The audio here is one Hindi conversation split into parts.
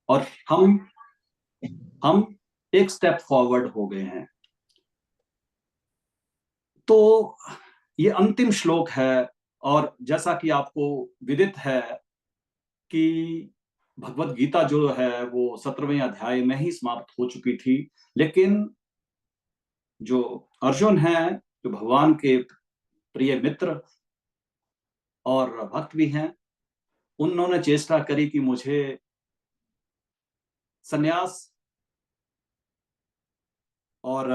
और हम एक स्टेप फॉरवर्ड हो गए हैं। तो ये अंतिम श्लोक है, और जैसा कि आपको विदित है कि भगवत गीता जो है वो 17वें अध्याय में ही समाप्त हो चुकी थी, लेकिन जो अर्जुन है, जो भगवान के प्रिय मित्र और भक्त भी हैं, उन्होंने चेष्टा करी कि मुझे सन्यास और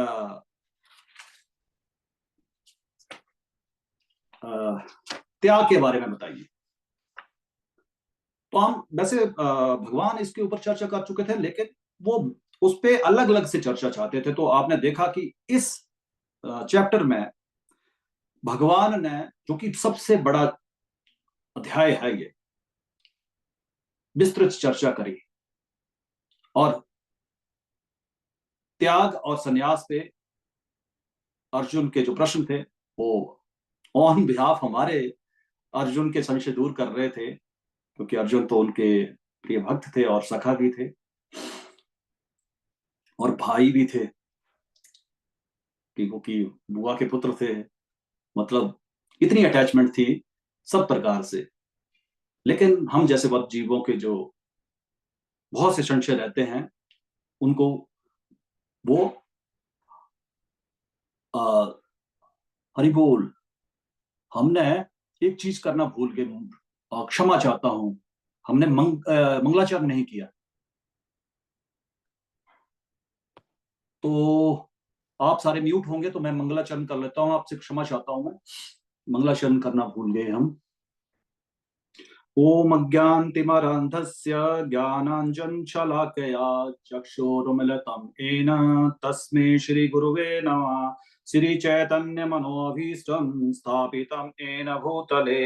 त्याग के बारे में बताइए। तो हम वैसे भगवान इसके ऊपर चर्चा कर चुके थे, लेकिन वो उस पे अलग अलग से चर्चा चाहते थे। तो आपने देखा कि इस चैप्टर में भगवान ने, जो कि सबसे बड़ा अध्याय है ये, विस्तृत चर्चा करी, और त्याग और संन्यास पे अर्जुन के जो प्रश्न थे वो ऑन बिहाफ हमारे अर्जुन के संशय दूर कर रहे थे, क्योंकि अर्जुन तो उनके प्रिय भक्त थे और सखा भी थे और भाई भी थे, क्योंकि बुआ के पुत्र थे। मतलब इतनी अटैचमेंट थी सब प्रकार से। लेकिन हम जैसे वक्त जीवों के जो बहुत से संशय रहते हैं, उनको वो हरि बोल, हमने एक चीज करना भूल गए, क्षमा चाहता हूं, हमने मंगलाचरण नहीं किया। तो आप सारे म्यूट होंगे तो मैं मंगलाचरण कर लेता हूं, आपसे क्षमा चाहता हूं। मैं मंगलाचरण करना भूल गए हम। ओम अज्ञानतिमिरान्धस्य ज्ञानाञ्जनशलाकया चक्षुरुन्मीलितं येन तस्मै श्रीगुरुवे नमः। श्रीचैतन्यमनोभीष्टं स्थापितं येन भूतले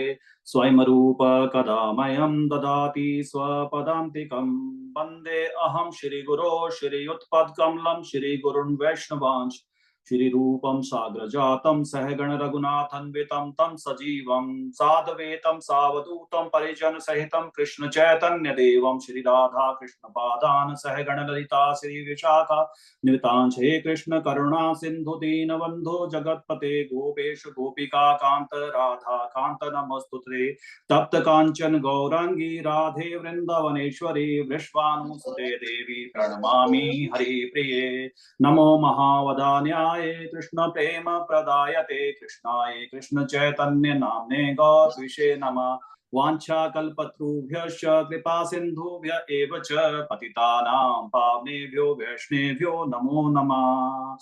स्वयं रूप कदा मह्यं ददाति स्वपदान्तिकं। वन्दे अहं श्रीगुरो श्रीयुत्पदकमलं श्रीगुरुन् वैष्णवांश्च। श्रीरूपं साग्रजातं सहगण रघुनाथन्वितं तं सजीवं साद्वैतं सावधूतं परिजनसहितं कृष्ण चैतन्य देवं श्री राधा कृष्ण पादान सहगण ललिता श्री विशाखा नितांश। हे कृष्ण करुणा सिंधु दीनबंधु जगतपते गोपेश गोपिका कांत राधा कांत नमस्तुते। तप्त कांचन गौरांगी राधे वृंदावनेश्वरी वृषभानुसुते देवी प्रणमामि हरिप्रिये। नमो महावदान्याय कृष्ण प्रेम प्रदायते कृष्णाय कृष्ण चैतन्य नाम्ने गौरविषे नमः। वाञ्छाकल्पतरुभ्यश्च कृपा सिन्धुभ्य एव च पतितानां पावनेभ्यो वैष्णवेभ्यो नमो नमः।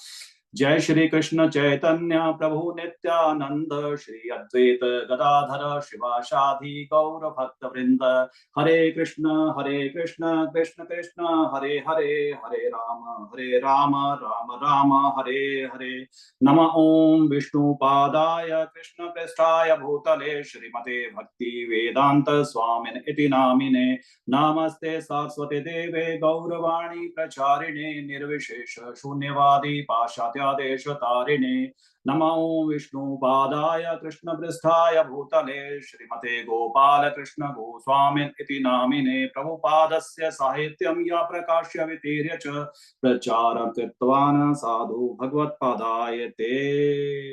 जय श्री कृष्ण चैतन्य प्रभु नित्यानंद श्री अद्वैत गदाधर शिवासादि गौर भक्त वृंद। हरे कृष्ण कृष्ण कृष्ण हरे हरे, हरे राम राम राम हरे हरे। नमः ओम विष्णुपादाय कृष्ण पृष्ठाय भूतले श्रीमते भक्ति वेदांत स्वामिन इति नामिने। नमस्ते सरस्वती देवे गौरवाणी प्रचारिणे निर्विशेष शून्यवादी पाश्चात्यादेश तारिणे। नमो विष्णुपादाय कृष्णपृष्ठाय भूतले श्रीमते गोपाल कृष्ण गोस्वामिन् इति नामिने। प्रभुपादस्य साहित्यं या प्रकाश्य वितीर्य च प्रचारं कृतवान् साधु भगवत्पादाय ते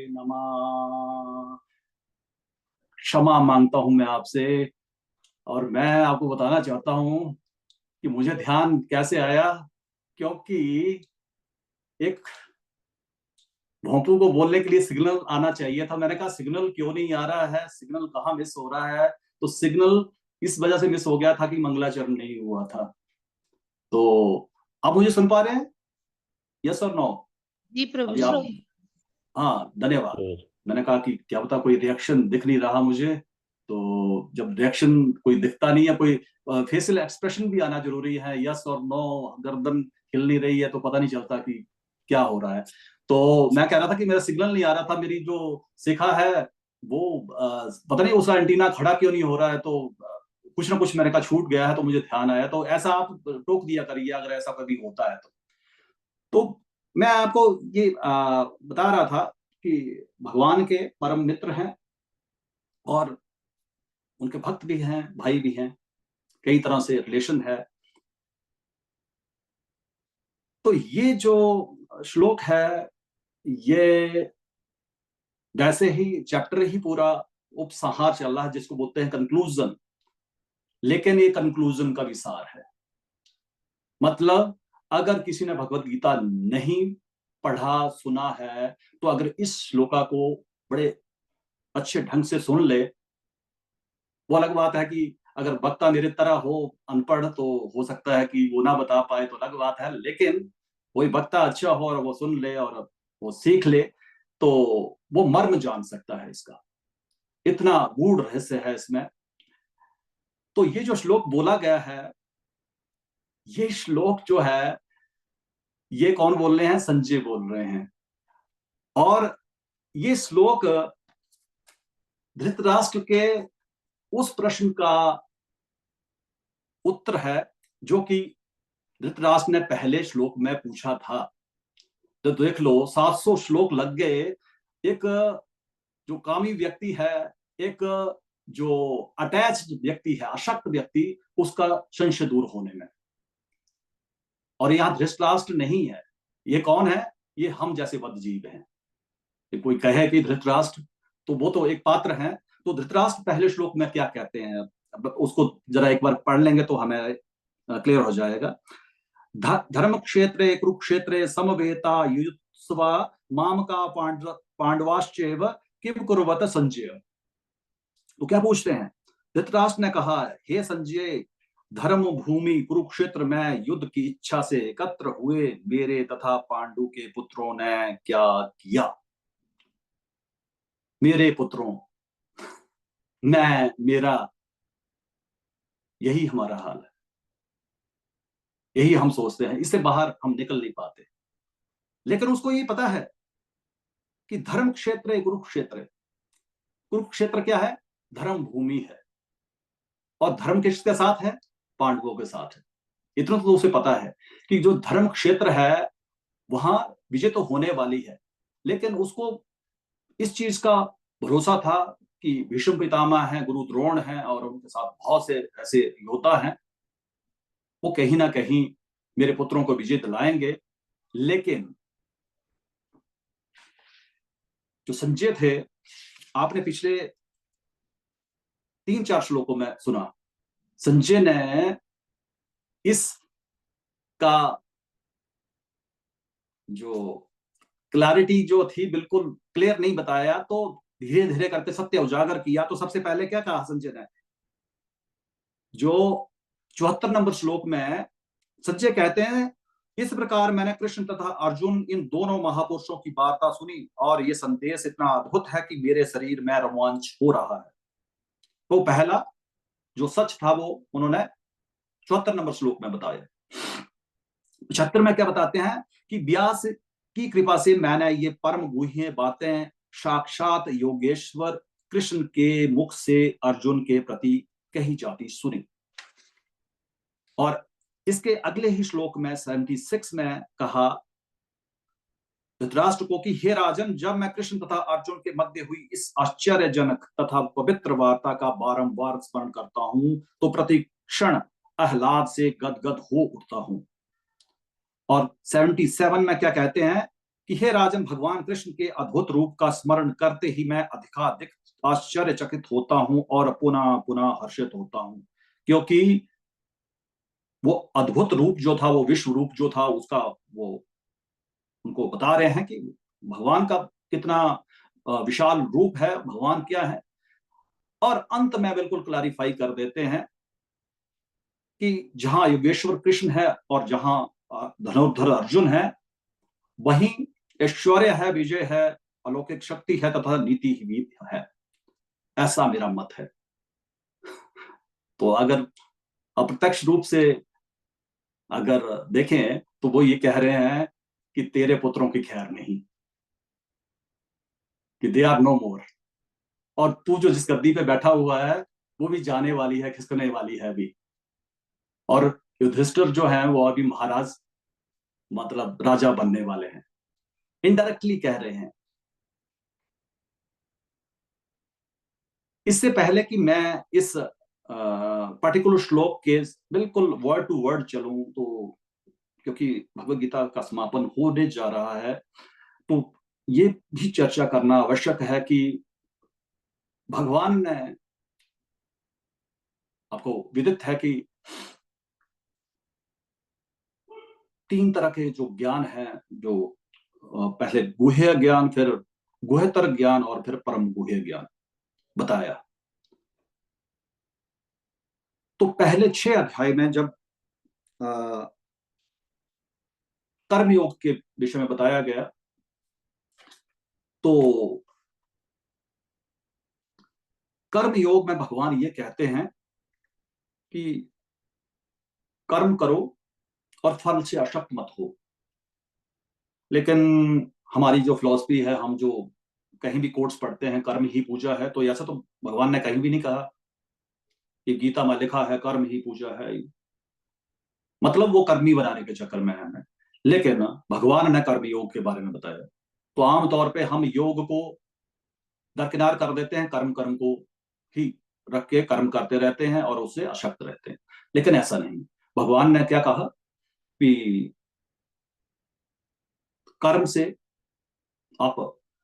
नमः। क्षमा मांगता हूं मैं आपसे, और मैं आपको बताना चाहता हूं कि मुझे ध्यान कैसे आया, क्योंकि एक भोंपू को बोलने के लिए सिग्नल आना चाहिए था। मैंने कहा सिग्नल क्यों नहीं आ रहा है, सिग्नल कहाँ मिस हो रहा है। तो सिग्नल इस वजह से मिस हो गया था कि मंगलाचरण नहीं हुआ था। तो आप मुझे सुन पा रहे हैं? यस और नो? जी प्रभु अभी आप, हाँ धन्यवाद। मैंने कहा कि क्या पता कोई रिएक्शन दिख नहीं रहा मुझे। तो जब रिएक्शन कोई दिखता नहीं है, कोई फेशियल एक्सप्रेशन भी आना जरूरी है। यस और नो, गर्दन हिल नहीं रही है तो पता नहीं चलता कि क्या हो रहा है। तो मैं कह रहा था कि मेरा सिग्नल नहीं आ रहा था, मेरी जो शिखा है वो पता नहीं उसका एंटीना खड़ा क्यों नहीं हो रहा है। तो कुछ ना कुछ मैंने कहा छूट गया है, तो मुझे ध्यान आया। तो ऐसा आप टोक दिया करिए अगर ऐसा कभी होता है तो मैं आपको ये बता रहा था कि भगवान के परम मित्र हैं और उनके भक्त भी हैं, भाई भी हैं, कई तरह से रिलेशन है। तो ये जो श्लोक है, ये जैसे ही चैप्टर ही पूरा उपसंहार चल रहा है, जिसको बोलते हैं कंक्लूजन, लेकिन ये कंक्लूजन का विसार है। मतलब अगर किसी ने भगवत गीता नहीं पढ़ा सुना है, तो अगर इस श्लोका को बड़े अच्छे ढंग से सुन ले, वो अलग बात है कि अगर वक्ता मेरी तरह हो अनपढ़, तो हो सकता है कि वो ना बता पाए, तो अलग बात है। लेकिन कोई वक्ता अच्छा हो और वो सुन ले और वो सीख ले, तो वो मर्म जान सकता है इसका। इतना गूढ़ रहस्य है इसमें। तो ये जो श्लोक बोला गया है, ये श्लोक जो है, ये कौन बोल रहे हैं? संजय बोल रहे हैं। और ये श्लोक धृतराष्ट्र के उस प्रश्न का उत्तर है जो कि धृतराष्ट्र ने पहले श्लोक में पूछा था। तो देख लो, 700 श्लोक लग गए एक जो कामी व्यक्ति है, एक जो अटैच्ड व्यक्ति है, अशक्त व्यक्ति, उसका संशय दूर होने में। और यहाँ धृतराष्ट्र नहीं है, ये कौन है? ये हम जैसे बद्ध जीव हैं। कोई कहे कि धृतराष्ट्र, तो वो तो एक पात्र है। तो धृतराष्ट्र पहले श्लोक में क्या कहते हैं, अब उसको जरा एक बार पढ़ लेंगे तो हमें क्लियर हो जाएगा। धर्म क्षेत्रे कुरुक्षेत्रे समवेता युयुत्सवा मामका पांडवाश्चैव किम कुर्वत संजय। तो क्या पूछते हैं? धृतराष्ट्र ने कहा, हे संजय, धर्म भूमि कुरुक्षेत्र में युद्ध की इच्छा से एकत्र हुए मेरे तथा पांडु के पुत्रों ने क्या किया? मेरे पुत्रों, मेरा, यही हमारा हाल है। यही हम सोचते हैं, इससे बाहर हम निकल नहीं पाते। लेकिन उसको ये पता है कि धर्म क्षेत्र है कुरुक्षेत्र। कुरुक्षेत्र क्या है? धर्म भूमि है। और धर्म किसके साथ है? पांडवों के साथ है। इतना तो उसे पता है कि जो धर्म क्षेत्र है, वहां विजय तो होने वाली है। लेकिन उसको इस चीज का भरोसा था कि भीष्म पितामह हैं, गुरु द्रोण हैं, और उनके साथ बहुत से ऐसे योद्धा हैं, वो कहीं ना कहीं मेरे पुत्रों को विजय दिलाएंगे। लेकिन जो संजय थे, आपने पिछले 3-4 श्लोकों में सुना, संजय ने इसका जो क्लैरिटी जो थी, बिल्कुल क्लियर नहीं बताया। तो धीरे धीरे करके सत्य उजागर किया। तो सबसे पहले क्या कहा संजय ने? जो 74 नंबर श्लोक में संजय कहते हैं, इस प्रकार मैंने कृष्ण तथा अर्जुन इन दोनों महापुरुषों की वार्ता सुनी और ये संदेश इतना अद्भुत है कि मेरे शरीर में रोमांच हो रहा है। तो पहला जो सच था वो उन्होंने 74 नंबर श्लोक में बताया। 75 में क्या बताते हैं कि व्यास की कृपा से मैंने ये परम गुह्य बातें साक्षात योगेश्वर कृष्ण के मुख से अर्जुन के प्रति कही जाती सुनी। और इसके अगले ही श्लोक में 76 में कहा धृतराष्ट्र को कि हे राजन, जब मैं कृष्ण तथा अर्जुन के मध्य हुई इस आश्चर्यजनक तथा पवित्र वार्ता का बारंबार स्मरण करता हूं, तो प्रति क्षण आह्लाद से गदगद हो उठता हूं। और 77 में क्या कहते हैं कि हे राजन, भगवान कृष्ण के अद्भुत रूप का स्मरण करते ही मैं अधिकाधिक आश्चर्यचकित होता हूं और पुनः पुनः हर्षित होता हूं। क्योंकि वो अद्भुत रूप जो था, वो विश्व रूप जो था, उसका वो उनको बता रहे हैं कि भगवान का कितना विशाल रूप है, भगवान क्या है। और अंत में बिल्कुल क्लैरिफाई कर देते हैं कि जहां योगेश्वर कृष्ण है और जहां धनुर्धर अर्जुन है, वहीं ऐश्वर्य है, विजय है, अलौकिक शक्ति है तथा नीति ही है। ऐसा मेरा मत है। तो अगर अप्रत्यक्ष रूप से अगर देखें, तो वो ये कह रहे हैं कि तेरे पुत्रों की खैर नहीं, कि दे आर नो मोर। और तू जो जिस गद्दी पे बैठा हुआ है, वो भी जाने वाली है, खिसकने वाली है अभी। और युधिष्ठिर जो है, वो अभी महाराज, मतलब राजा बनने वाले हैं। इनडायरेक्टली कह रहे हैं। इससे पहले कि मैं इस पर्टिकुलर श्लोक के बिल्कुल वर्ड टू वर्ड चलूं, तो क्योंकि भगवत गीता का समापन होने जा रहा है, तो ये भी चर्चा करना आवश्यक है कि भगवान ने, आपको विदित है कि तीन तरह के जो ज्ञान है, जो पहले गुह्य ज्ञान, फिर गुह्यतर ज्ञान और फिर परम गुह्य ज्ञान बताया। तो पहले 6 अध्याय में जब कर्मयोग के विषय में बताया गया, तो कर्म योग में भगवान ये कहते हैं कि कर्म करो और फल से अशक्त मत हो। लेकिन हमारी जो फिलॉसफी है, हम जो कहीं भी कोट्स पढ़ते हैं कर्म ही पूजा है, तो ऐसा तो भगवान ने कहीं भी नहीं कहा कि गीता में लिखा है कर्म ही पूजा है। मतलब वो कर्मी बनाने के चक्कर में है हमें। लेकिन भगवान ने कर्म योग के बारे में बताया, तो आमतौर पे हम योग को दरकिनार कर देते हैं, कर्म कर्म को ही रख के कर्म करते रहते हैं और उससे अशक्त रहते हैं। लेकिन ऐसा नहीं, भगवान ने क्या कहा कि कर्म से आप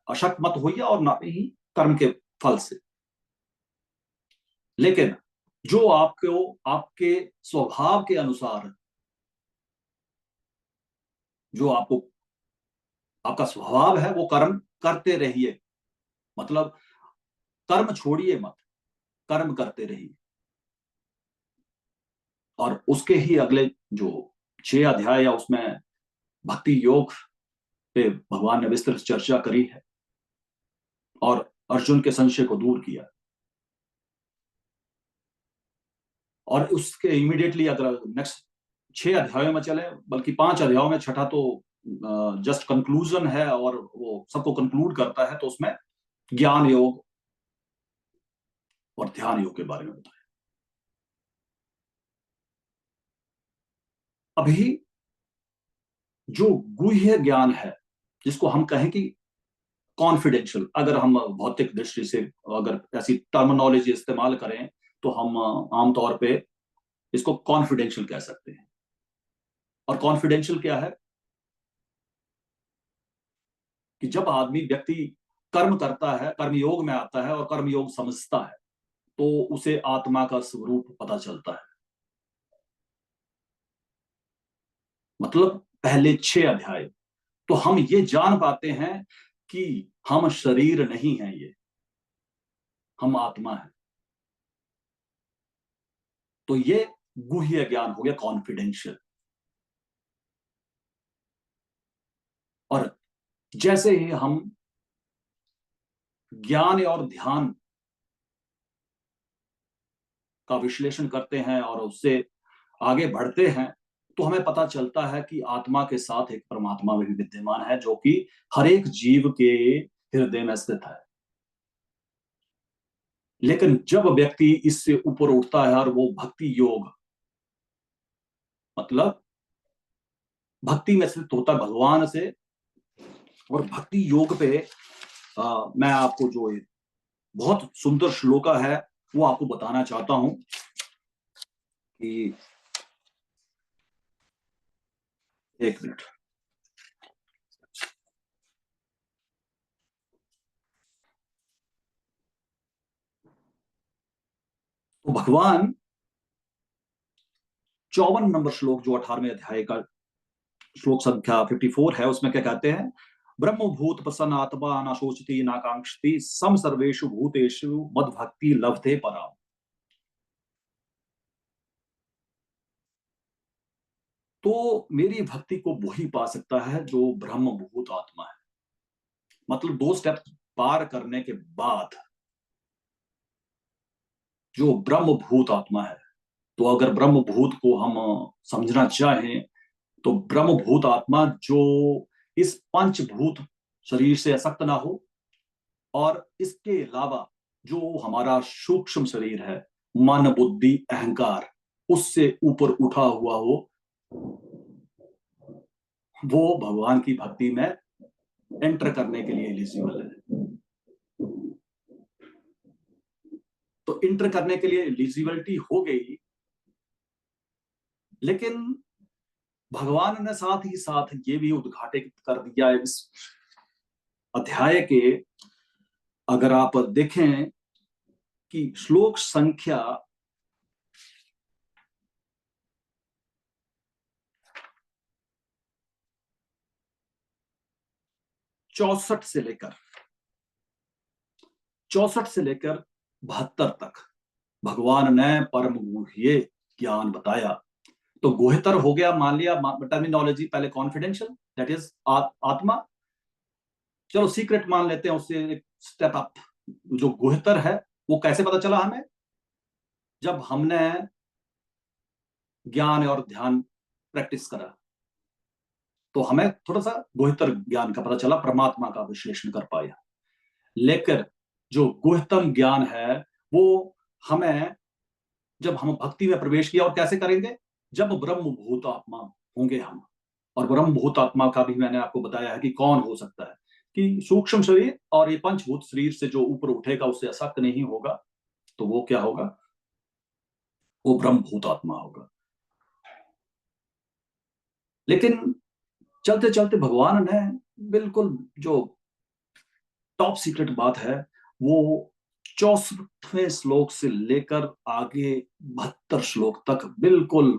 अशक्त मत होइए और ना ही कर्म के फल से। लेकिन जो आपको आपके स्वभाव के अनुसार, जो आपको आपका स्वभाव है, वो कर्म करते रहिए। मतलब कर्म छोड़िए मत, कर्म करते रहिए। और उसके ही अगले जो 6 अध्याय या उसमें भक्ति योग पे भगवान ने विस्तृत चर्चा करी है और अर्जुन के संशय को दूर किया। और उसके इमीडिएटली अगर नेक्स्ट 6 अध्यायों में चले, बल्कि 5 अध्यायों में, छठा तो जस्ट कंक्लूजन है और वो सबको कंक्लूड करता है, तो उसमें ज्ञान योग और ध्यान योग के बारे में बताया। अभी जो गुह्य ज्ञान है, जिसको हम कहें कि कॉन्फिडेंशियल, अगर हम भौतिक दृष्टि से अगर ऐसी टर्मिनोलॉजी इस्तेमाल करें, तो हम आमतौर पे इसको कॉन्फिडेंशियल कह सकते हैं। और कॉन्फिडेंशियल क्या है कि जब आदमी व्यक्ति कर्म करता है, कर्मयोग में आता है और कर्मयोग समझता है, तो उसे आत्मा का स्वरूप पता चलता है। मतलब पहले 6 अध्याय तो हम ये जान पाते हैं कि हम शरीर नहीं है, ये हम आत्मा है। तो ये गुह्य ज्ञान हो गया, कॉन्फिडेंशियल। और जैसे ही हम ज्ञान और ध्यान का विश्लेषण करते हैं और उससे आगे बढ़ते हैं, तो हमें पता चलता है कि आत्मा के साथ एक परमात्मा भी विद्यमान है, जो कि हर एक जीव के हृदय में स्थित है। लेकिन जब व्यक्ति इससे ऊपर उठता है और वो भक्ति योग, मतलब भक्ति में स्थित होता है भगवान से, और भक्ति योग पे मैं आपको जो बहुत सुंदर श्लोका है वो आपको बताना चाहता हूं कि, एक मिनट। तो भगवान 54 नंबर श्लोक, जो 18वें अध्याय का श्लोक संख्या 54 है, उसमें क्या कहते हैं? ब्रह्म भूत प्रसन्न आत्मा न शोचती न कांक्षती सम सर्वेषु भूतेषु मद भक्ति लभते पराम। तो मेरी भक्ति को वही पा सकता है जो ब्रह्म भूत आत्मा है। मतलब 2 स्टेप पार करने के बाद जो ब्रह्म भूत आत्मा है, तो अगर ब्रह्म भूत को हम समझना चाहें, तो ब्रह्म भूत आत्मा जो इस पंचभूत शरीर से असक्त ना हो, और इसके अलावा जो हमारा सूक्ष्म शरीर है, मन बुद्धि अहंकार, उससे ऊपर उठा हुआ हो, वो भगवान की भक्ति में एंटर करने के लिए एलिजिबल है। तो इंटर करने के लिए एलिजिबिलिटी हो गई। लेकिन भगवान ने साथ ही साथ ये भी उद्घाटित कर दिया है इस अध्याय के, अगर आप देखें कि श्लोक संख्या 64 से लेकर 72 तक भगवान ने परम गुह्य ज्ञान बताया। तो गुह्यतर हो गया, मान लिया टर्मिनोलॉजी पहले कॉन्फिडेंशियल, दैट इज आत्मा, चलो सीक्रेट मान लेते हैं, उससे एक स्टेप अप। जो गुह्यतर है वो कैसे पता चला हमें? जब हमने ज्ञान और ध्यान प्रैक्टिस करा तो हमें थोड़ा सा गुह्यतर ज्ञान का पता चला, परमात्मा का विश्लेषण कर पाया। लेकिन जो गुह्यतम ज्ञान है वो हमें, जब हम भक्ति में प्रवेश किया, और कैसे करेंगे? जब ब्रह्म भूत आत्मा होंगे हम। और ब्रह्म भूत आत्मा का भी मैंने आपको बताया है कि कौन हो सकता है, कि सूक्ष्म शरीर और ये पंचभूत शरीर से जो ऊपर उठेगा उससे असक्त नहीं होगा, तो वो क्या होगा? वो ब्रह्म भूत आत्मा होगा। लेकिन चलते चलते भगवान ने बिल्कुल जो टॉप सीक्रेट बात है वो 64वें श्लोक से लेकर आगे 72 श्लोक तक बिल्कुल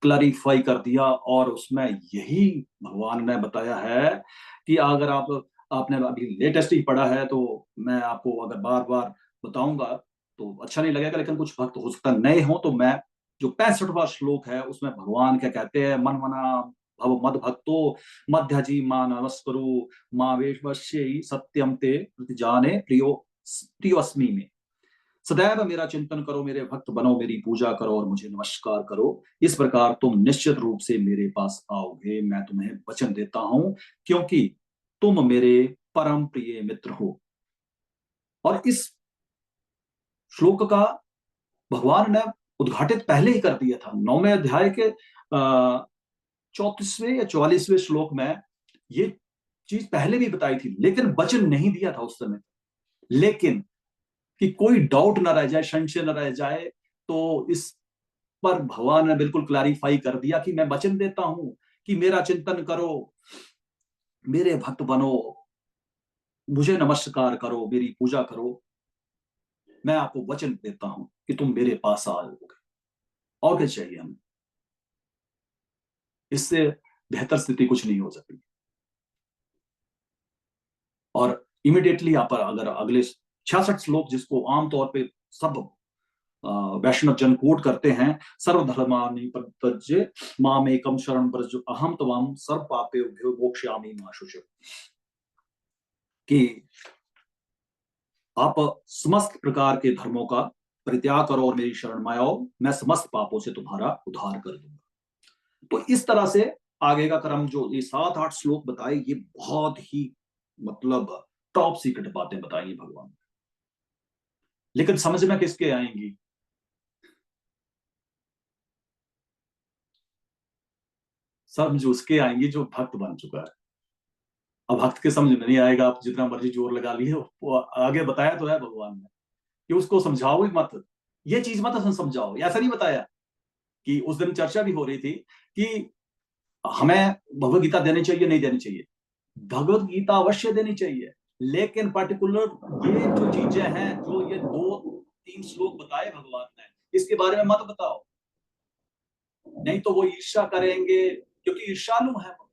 क्लैरिफाई कर दिया। और उसमें यही भगवान ने बताया है कि अगर आपने अभी लेटेस्ट ही पढ़ा है तो मैं आपको अगर बार बार बताऊंगा तो अच्छा नहीं लगेगा, लेकिन कुछ भक्त हो सकता नए हो, तो मैं जो 65वां श्लोक है उसमें भगवान क्या कहते हैं? मन मना भव मद भक्तो मध्यजी मा नमस्कुरु मा वेशवश्य सत्यम ते जाने प्रियो प्रियोस्मी में, सदैव मेरा चिंतन करो, मेरे भक्त बनो, मेरी पूजा करो और मुझे नमस्कार करो। इस प्रकार तुम निश्चित रूप से मेरे पास आओगे, मैं तुम्हें वचन देता हूं, क्योंकि तुम मेरे परम प्रिय मित्र हो। और इस श्लोक का भगवान ने उद्घाटित पहले ही कर दिया था 9वें अध्याय के 34वें या 44वें श्लोक में। ये चीज पहले भी बताई थी, लेकिन वचन नहीं दिया था उस समय। लेकिन कि कोई डाउट ना रह जाए, संशय न रह जाए, तो इस पर भगवान ने बिल्कुल क्लैरिफाई कर दिया कि मैं वचन देता हूं कि मेरा चिंतन करो, मेरे भक्त बनो, मुझे नमस्कार करो, मेरी पूजा करो। मैं आपको वचन देता हूं कि तुम मेरे पास आओगे। और क्या चाहिए हमें? इससे बेहतर स्थिति कुछ नहीं हो सकती। और इमिडिएटली यहाँ पर अगर अगले 66 श्लोक, जिसको आमतौर पे सब वैष्णव जन कोट करते हैं, सर्वधर्मानि परित्यज्य माम एकम शरणं व्रज अहम त्वाम सर्व पापेभ्यो मोक्षयामि मा शुचि, कि आप समस्त प्रकार के धर्मों का परित्याग करो और मेरी शरण में आओ, मैं समस्त पापों से तुम्हारा उद्धार कर दूंगा। तो इस तरह से आगे का क्रम, जो ये 7-8 श्लोक बताए, ये बहुत ही मतलब टॉप सीक्रेट बातें बताई भगवान ने। लेकिन समझ में किसके आएंगी? समझ उसके आएंगी जो भक्त बन चुका है। अब भक्त के समझ में नहीं आएगा, आप जितना मर्जी जोर लगा लिए, वो आगे बताया तो है भगवान ने कि उसको समझाओ ही मत, ये चीज मत समझाओ। ऐसा नहीं बताया कि उस दिन चर्चा भी हो रही थी कि हमें भगवत गीता देनी चाहिए नहीं देनी चाहिए। भगवत गीता अवश्य देनी चाहिए, लेकिन पर्टिकुलर ये जो चीजें हैं, जो ये 2-3 श्लोक बताए भगवान ने, इसके बारे में मत बताओ, नहीं तो वो ईर्ष्या करेंगे, क्योंकि ईर्ष्यालु है वो।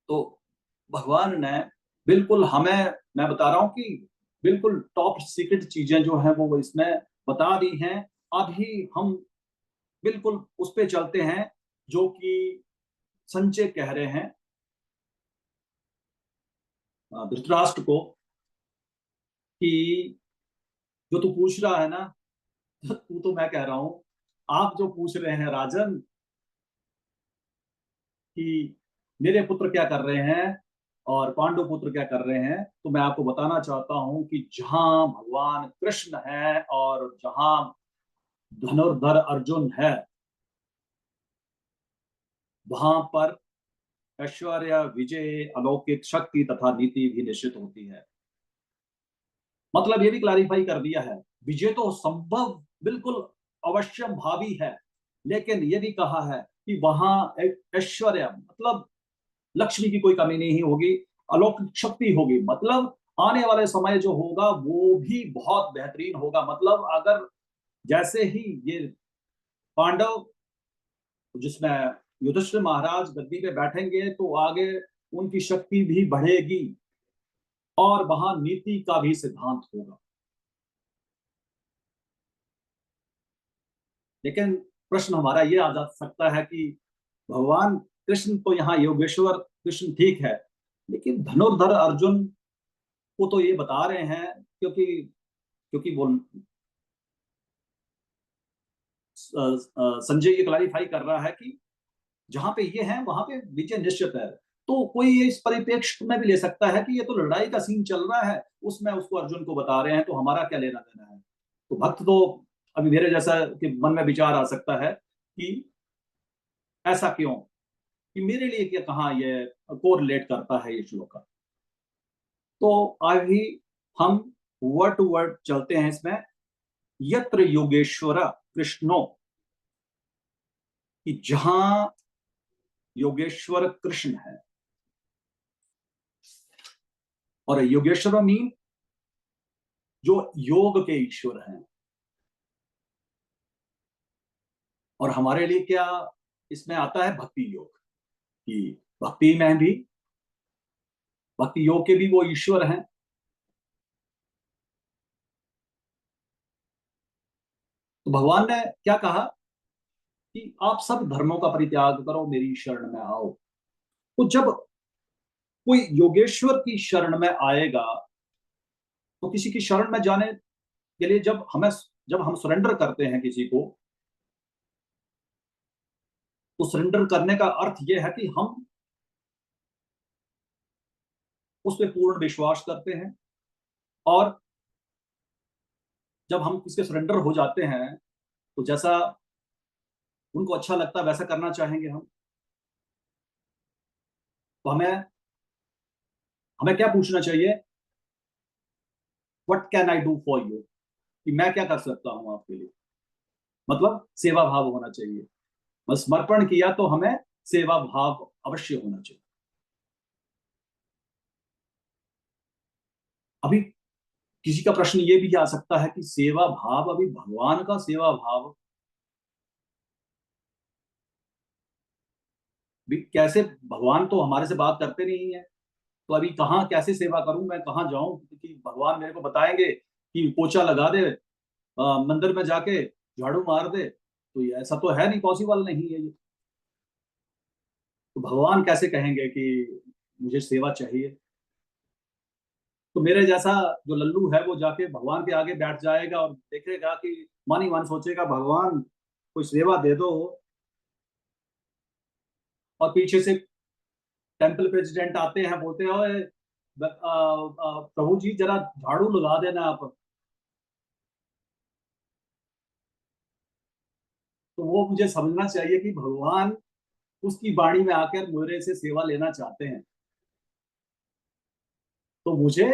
तो भगवान ने बिल्कुल हमें, मैं बता रहा हूं कि बिल्कुल टॉप सीक्रेट चीजें जो हैं वो इसमें बता दी हैं। अभी हम बिल्कुल उस पे चलते हैं जो कि संजय कह रहे हैं धृतराष्ट्र को, कि जो तू पूछ रहा है ना, तू तो मैं कह रहा हूं, आप जो पूछ रहे हैं राजन कि मेरे पुत्र क्या कर रहे हैं और पांडु पुत्र क्या कर रहे हैं, तो मैं आपको बताना चाहता हूं कि जहां भगवान कृष्ण है और जहां धनुर्धर अर्जुन है, वहां पर ऐश्वर्य, विजय, अलौकिक शक्ति तथा नीति भी निश्चित होती है। मतलब ये भी क्लैरिफाई कर दिया है, विजय तो संभव बिल्कुल अवश्यम भावी है, लेकिन ये भी कहा है कि वहां ऐश्वर्य मतलब लक्ष्मी की कोई कमी नहीं होगी, अलौकिक शक्ति होगी, मतलब आने वाले समय जो होगा वो भी बहुत बेहतरीन होगा। मतलब अगर जैसे ही ये पांडव, जिसमें युधिष्ठिर महाराज गद्दी पे बैठेंगे तो आगे उनकी शक्ति भी बढ़ेगी और वहां नीति का भी सिद्धांत होगा। लेकिन प्रश्न हमारा ये आ जा सकता है कि भगवान कृष्ण तो यहाँ योगेश्वर कृष्ण ठीक है, लेकिन धनुर्धर अर्जुन को तो ये बता रहे हैं, क्योंकि क्योंकि वो संजय ये क्लैरिफाई कर रहा है कि जहां पे ये है वहां पे विजय निश्चित है। तो कोई ये इस परिप्रेक्ष्य में भी ले सकता है कि ये तो लड़ाई का सीन चल रहा है, उसमें उसको अर्जुन को बता रहे हैं, तो हमारा क्या लेना देना है। तो भक्त तो अभी मेरे जैसा कि मन में विचार आ सकता है कि ऐसा क्यों, कि मेरे लिए क्या कहाँ ये कोरिलेट करता है ये श्लोक। तो अभी हम वर्ड टू वर्ड चलते हैं इसमें। यत्र योगेश्वर कृष्णो, कि जहां योगेश्वर कृष्ण है, और योगेश्वर मीन जो योग के ईश्वर हैं। और हमारे लिए क्या इसमें आता है, भक्ति योग, कि भक्ति में भी, भक्ति योग के भी वो ईश्वर हैं। तो भगवान ने क्या कहा कि आप सब धर्मों का परित्याग करो, मेरी शरण में आओ। तो जब कोई योगेश्वर की शरण में आएगा, तो किसी की शरण में जाने के लिए जब हम सरेंडर करते हैं किसी को, तो सरेंडर करने का अर्थ यह है कि हम उस पर पूर्ण विश्वास करते हैं, और जब हम किसके सरेंडर हो जाते हैं तो जैसा उनको अच्छा लगता है वैसा करना चाहेंगे हम। तो हमें हमें क्या पूछना चाहिए, what can I do for you, कि मैं क्या कर सकता हूं आपके लिए। मतलब सेवा भाव होना चाहिए। बस समर्पण किया तो हमें सेवा भाव अवश्य होना चाहिए। अभी किसी का प्रश्न ये भी आ सकता है कि सेवा भाव, अभी भगवान का सेवा भाव भी कैसे, भगवान तो हमारे से बात करते नहीं है, तो अभी कहाँ कैसे सेवा करूं, मैं कहाँ जाऊं कि भगवान मेरे को बताएंगे कि पोछा लगा दे, मंदिर में जाके झाड़ू मार दे, तो ये ऐसा तो है नहीं, पॉसिबल नहीं है ये। तो भगवान कैसे कहेंगे कि मुझे सेवा चाहिए। तो मेरे जैसा जो लल्लू है वो जाके भगवान के आगे बैठ जाएगा और देखेगा कि मन ही मन सोचेगा भगवान कोई सेवा दे दो, और पीछे से टेम्पल प्रेसिडेंट आते हैं, बोलते हैं ओए प्रभु जी जरा झाड़ू लगा देना आप। तो वो मुझे समझना चाहिए कि भगवान उसकी वाणी में आकर मेरे से सेवा लेना चाहते हैं, तो मुझे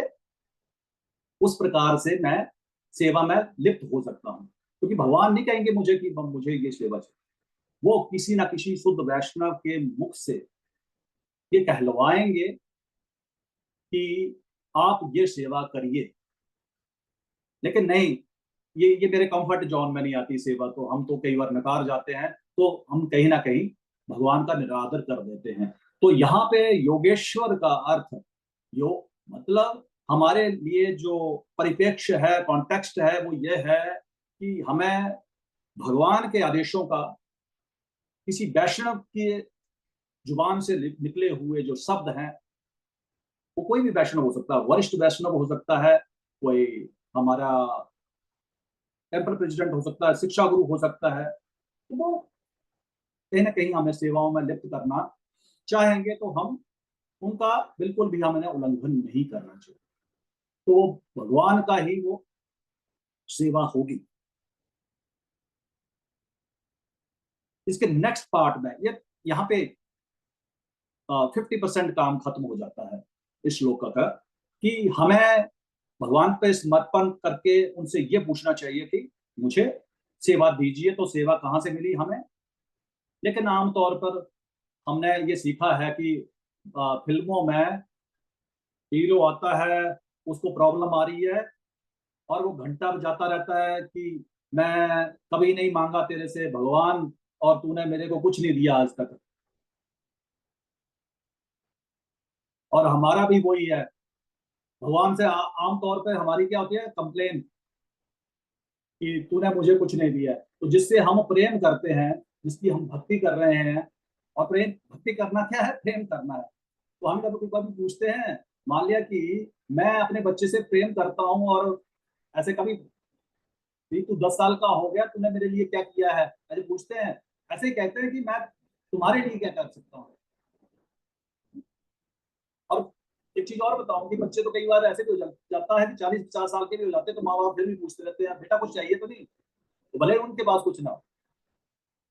उस प्रकार से मैं सेवा में लिप्त हो सकता हूँ, क्योंकि भगवान नहीं कहेंगे मुझे कि मुझे ये सेवा चाहिए। वो किसी ना किसी शुद्ध वैष्णव के मुख से ये कहलवाएंगे कि आप ये सेवा करिए। लेकिन नहीं, ये मेरे कंफर्ट जोन में नहीं आती सेवा, तो हम तो कई बार नकार जाते हैं, तो हम कहीं ना कहीं भगवान का निरादर कर देते हैं। तो यहाँ पे योगेश्वर का अर्थ, यो मतलब हमारे लिए जो परिप्रेक्ष्य है, कॉन्टेक्स्ट है, वो ये है कि हमें भगवान के आदेशों का, किसी वैष्णव के जुबान से निकले हुए जो शब्द हैं, वो कोई भी वैष्णव हो सकता है, वरिष्ठ वैष्णव हो सकता है, कोई हमारा टेम्पल प्रेसिडेंट हो सकता है, शिक्षा गुरु हो सकता है, तो वो कहीं ना कहीं हमें सेवाओं में लिप्त करना चाहेंगे, तो हम उनका बिल्कुल भी हमें उल्लंघन नहीं करना चाहिए। तो भगवान का ही वो सेवा होगी। इसके नेक्स्ट पार्ट में ये यहाँ पे 50% काम खत्म हो जाता है इस श्लोक का, कि हमें भगवान पे समर्पण करके उनसे ये पूछना चाहिए कि मुझे सेवा दीजिए, तो सेवा कहाँ से मिली हमें। लेकिन आमतौर पर हमने ये सीखा है कि फिल्मों में हीरो आता है, उसको प्रॉब्लम आ रही है और वो घंटा बजाता रहता है कि मैं कभी नहीं मांगा तेरे से भगवान, और तूने मेरे को कुछ नहीं दिया आज तक। और हमारा भी वही है, भगवान से आमतौर पर हमारी क्या होती है, कंप्लेन, कि तूने मुझे कुछ नहीं दिया। तो जिससे हम प्रेम करते हैं, जिसकी हम भक्ति कर रहे हैं, और प्रेम भक्ति करना क्या है, प्रेम करना है। तो हम कभी कभी पूछते हैं, मान लिया कि मैं अपने बच्चे से प्रेम करता हूँ, और ऐसे कभी भी, तू 10 साल का हो गया, तूने मेरे लिए क्या किया है, ऐसे पूछते हैं। ऐसे ही कहते हैं कि मैं तुम्हारे लिए क्या कर सकता हूँ। और एक चीज और बताऊं कि बच्चे तो कई बार ऐसे भी हो जाता है कि 40-50 साल के भी हो जाते हैं, तो माँ बाप फिर भी पूछते रहते हैं, बेटा कुछ चाहिए तो नहीं, तो भले ही उनके पास कुछ ना हो,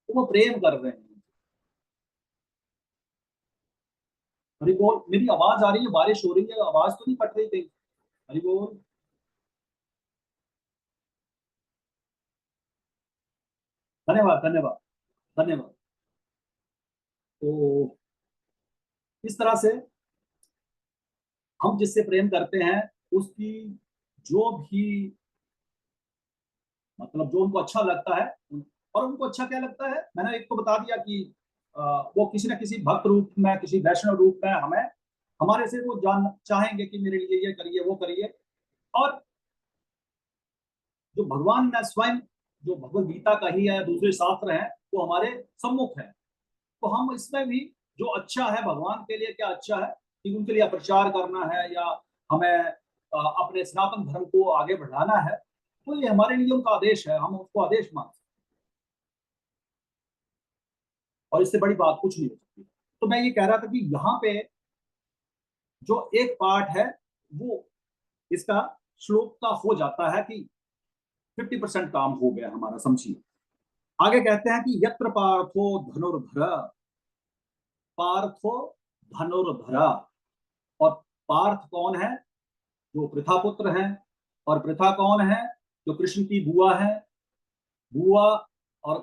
तो वो प्रेम कर रहे हैं। हरी बोल। मेरी आवाज आ रही है, बारिश हो रही है, आवाज तो नहीं कट रही कहीं। हरी बोल। धन्यवाद धन्यवाद धन्यवाद। तो इस तरह से हम जिससे प्रेम करते हैं, उसकी जो भी, मतलब जो उनको अच्छा लगता है, और उनको अच्छा क्या लगता है, मैंने एक तो बता दिया कि वो किसी न किसी भक्त रूप में, किसी वैष्णव रूप में हमें, हमारे से वो जान चाहेंगे कि मेरे लिए ये करिए, वो करिए। और जो भगवान ने स्वयं, जो भगवत गीता का ही है, दूसरे शास्त्र हैं, वो हमारे सम्मुख है। तो हम इसमें भी, जो अच्छा है भगवान के लिए, क्या अच्छा है कि उनके लिए प्रचार करना है, या हमें अपने सनातन धर्म को आगे बढ़ाना है, तो ये हमारे लिए उनका आदेश है, हम उसको आदेश मानते हैं। और इससे बड़ी बात कुछ नहीं हो सकती। तो मैं ये कह रहा था कि यहाँ पे जो एक पार्ट है, वो इसका श्लोक का हो जाता है कि 50% काम हो गया हमारा, समझिए। आगे कहते हैं कि यत्र पार्थो धनुर्धर, पार्थो धनुर्धरा। और पार्थ कौन है, जो पृथा पुत्र है। और पृथा कौन है, जो कृष्ण की बुआ है, बुआ। और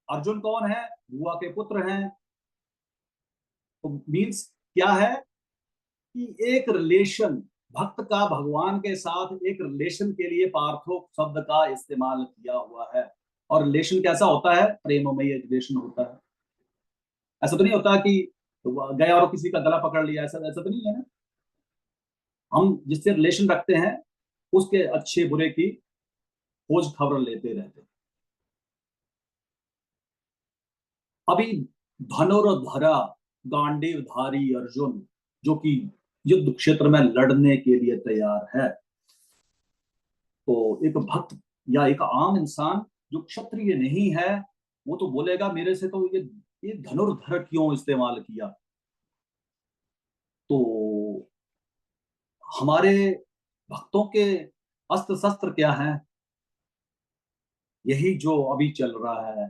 अर्जुन कौन है, बुआ के पुत्र हैं। तो मीन्स क्या है कि एक रिलेशन, भक्त का भगवान के साथ एक रिलेशन के लिए पार्थो शब्द का इस्तेमाल किया हुआ है। और रिलेशन कैसा होता है, प्रेममय रिलेशन होता है। ऐसा तो नहीं होता कि गया और किसी का गला पकड़ लिया, ऐसा ऐसा तो नहीं है ना। हम जिससे रिलेशन रखते हैं, उसके अच्छे बुरे की खोज खबर लेते रहते हैं। अभी धनुर्धरा, गांडीवधारी अर्जुन, जो कि युद्ध क्षेत्र में लड़ने के लिए तैयार है। तो एक भक्त या एक आम इंसान जो क्षत्रिय नहीं है, वो तो बोलेगा मेरे से तो ये धनुर्धर क्यों इस्तेमाल किया। तो हमारे भक्तों के अस्त्र शस्त्र क्या हैं, यही जो अभी चल रहा है,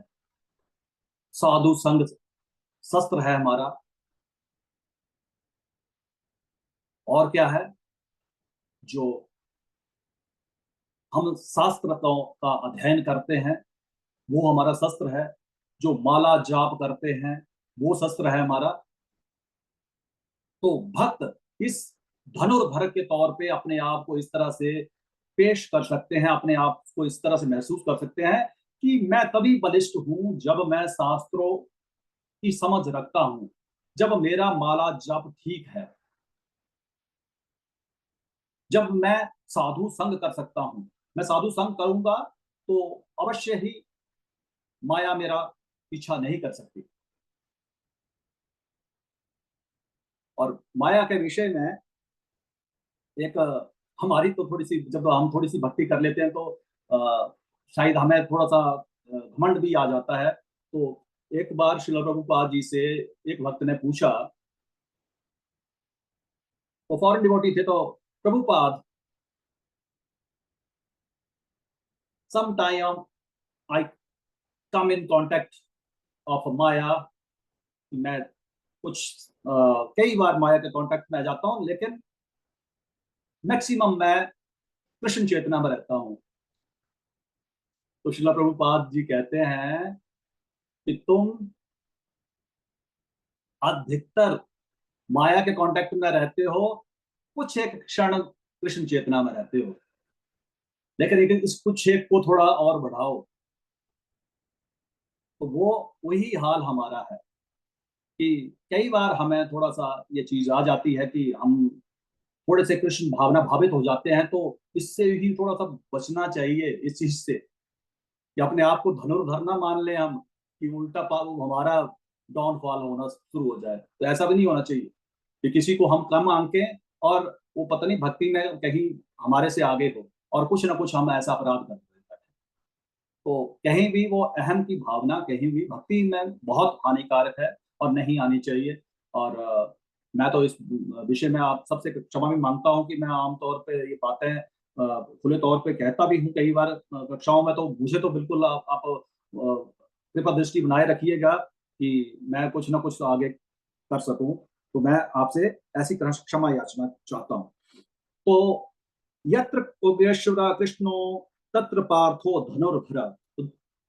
साधु संग शस्त्र है हमारा। और क्या है, जो हम शास्त्र का अध्ययन करते हैं, वो हमारा शस्त्र है। जो माला जाप करते हैं, वो शस्त्र है हमारा। तो भक्त इस धनुर्धर के तौर पे अपने आप को इस तरह से पेश कर सकते हैं, अपने आप को इस तरह से महसूस कर सकते हैं कि मैं तभी बलिष्ठ हूं जब मैं शास्त्रों की समझ रखता हूं, जब मेरा माला जाप ठीक है, जब मैं साधु संग कर सकता हूं। मैं साधु संग करूंगा तो अवश्य ही माया मेरा पीछा नहीं कर सकती। और माया के विषय में एक हमारी तो थोड़ी सी, जब हम थोड़ी सी भक्ति कर लेते हैं, तो शायद हमें थोड़ा सा घमंड भी आ जाता है। तो एक बार श्रील प्रभुपाद जी से एक भक्त ने पूछा, वो फॉरेन डिवोटी थे, तो Prabhupada, some time I come in contact of maya, मैं कुछ कई बार माया के कांटेक्ट में आ जाता हूँ, लेकिन मैक्सिमम मैं कृष्ण चेतना में रहता हूँ। तो श्रील प्रभुपाद जी कहते हैं कि तुम अधिकतर माया के कांटेक्ट में रहते हो, कुछ एक क्षण कृष्ण चेतना में रहते हो, लेकिन इस कुछ एक को थोड़ा और बढ़ाओ तो वो वही हाल हमारा है कि कई बार हमें थोड़ा सा ये चीज आ जाती है कि हम थोड़े से कृष्ण भावना भावित हो जाते हैं, तो इससे ही थोड़ा सा बचना चाहिए इस चीज से कि अपने आप को धनुर्धर ना मान लें हम, कि उल्टा हमारा डाउनफॉल होना शुरू हो जाए। तो ऐसा भी नहीं होना चाहिए कि किसी को हम कम आंकें और वो पता नहीं भक्ति में कहीं हमारे से आगे हो और कुछ ना कुछ हम ऐसा अपराध कर देते हैं। तो कहीं भी वो अहम की भावना कहीं भी भक्ति में बहुत हानिकारक है और नहीं आनी चाहिए। और मैं तो इस विषय में आप सबसे क्षमा भी मांगता हूँ कि मैं आमतौर पे ये बातें खुले तौर पे कहता भी हूँ कई बार कक्षाओं में, तो मुझे तो बिल्कुल आप कृपा दृष्टि बनाए रखिएगा कि मैं कुछ ना कुछ आगे कर सकूं। तो मैं आपसे ऐसी क्षमा याचना चाहता हूँ। तो यत्र कुबेश्वर कृष्णो तत्र पार्थो धनुर्धर। तो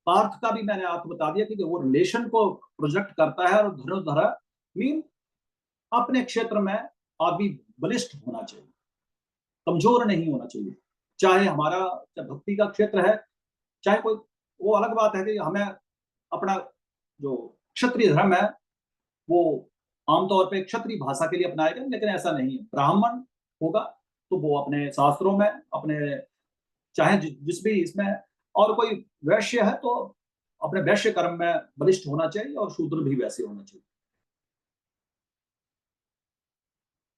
पार्थ का भी मैंने आपको बता दिया कि वो रिलेशन को प्रोजेक्ट करता है, और धनुर्धर मीन अपने क्षेत्र में आदमी बलिष्ठ होना चाहिए, कमजोर नहीं होना चाहिए। चाहे हमारा चाहे भक्ति का क्षेत्र है, चाहे कोई, वो अलग बात है कि हमें अपना जो क्षत्रिय धर्म है वो आमतौर पे क्षत्रिय भाषा के लिए अपनाएगा, लेकिन ऐसा नहीं है। ब्राह्मण होगा तो वो अपने शास्त्रों में अपने चाहे जिस भी इसमें, और कोई वैश्य है तो अपने वैश्य कर्म में बलिष्ठ होना चाहिए, और शूद्र भी वैसे होना चाहिए।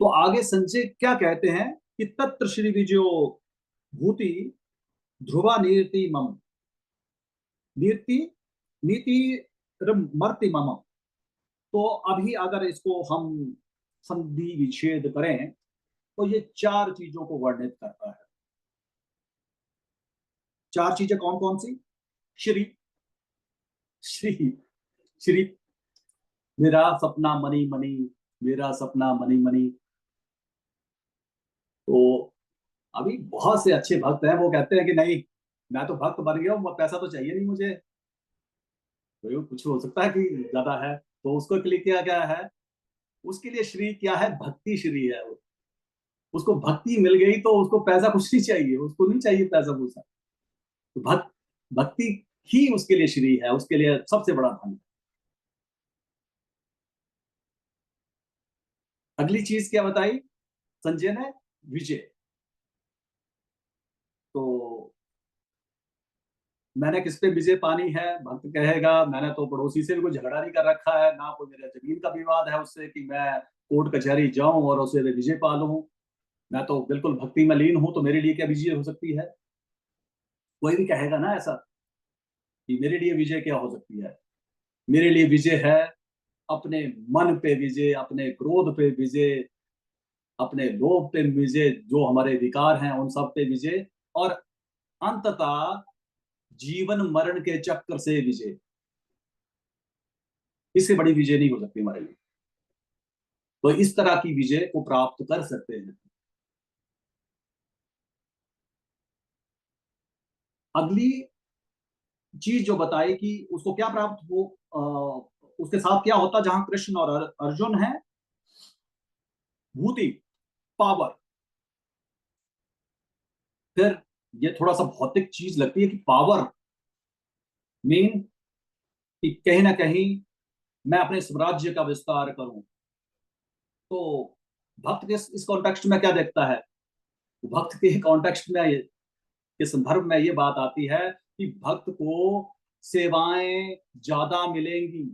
तो आगे संजय क्या कहते हैं कि तत्र श्री विजयो भूति ध्रुवा नीति मम नीति नीति मर्ति मम। तो अभी अगर इसको हम संधि विच्छेद करें तो ये चार चीजों को वर्णित करता है। चार चीजें कौन कौन सी? श्री श्री श्री मेरा सपना मनी मनी, मेरा सपना मनी मनी। तो अभी बहुत से अच्छे भक्त हैं, वो कहते हैं कि नहीं, मैं तो भक्त बन गया हूँ, पैसा तो चाहिए नहीं मुझे। तो कुछ हो सकता है कि ज्यादा है, तो उसको क्लिक किया गया है। उसके लिए श्री क्या है? भक्ति श्री है वो। उसको भक्ति मिल गई तो उसको पैसा कुछ नहीं चाहिए, उसको नहीं चाहिए पैसा पूसा। तो भक्ति ही उसके लिए श्री है, उसके लिए सबसे बड़ा धन है। अगली चीज क्या बताई संजय ने? विजय। तो मैंने किस पे विजय पानी है? भक्त कहेगा मैंने तो पड़ोसी से भी कोई झगड़ा नहीं कर रखा है, ना कोई मेरे जमीन का विवाद है उससे कि मैं कोर्ट कचहरी जाऊं और उसे विजय पा लूं। मैं तो बिल्कुल भक्ति में लीन हूं, तो मेरे लिए क्या विजय हो सकती है? कोई भी कहेगा ना ऐसा कि मेरे लिए विजय क्या हो सकती है? मेरे लिए विजय है अपने मन पे विजय, अपने क्रोध पे विजय, अपने लोभ पे विजय, जो हमारे विकार हैं उन सब पे विजय, और अंततः जीवन मरण के चक्कर से विजय। इससे बड़ी विजय नहीं हो सकती हमारे लिए। तो इस तरह की विजय को प्राप्त कर सकते हैं। अगली चीज जो बताई कि उसको क्या प्राप्त हो, उसके साथ क्या होता जहां कृष्ण और अर्जुन है? भूति, पावर। फिर ये थोड़ा सा भौतिक चीज लगती है कि पावर मीन कि कहीं ना कहीं मैं अपने स्वराज्य का विस्तार करूं। तो भक्त इस कॉन्टेक्स्ट में क्या देखता है? भक्त के कॉन्टेक्स्ट में के संदर्भ में ये बात आती है कि भक्त को सेवाएं ज्यादा मिलेंगी,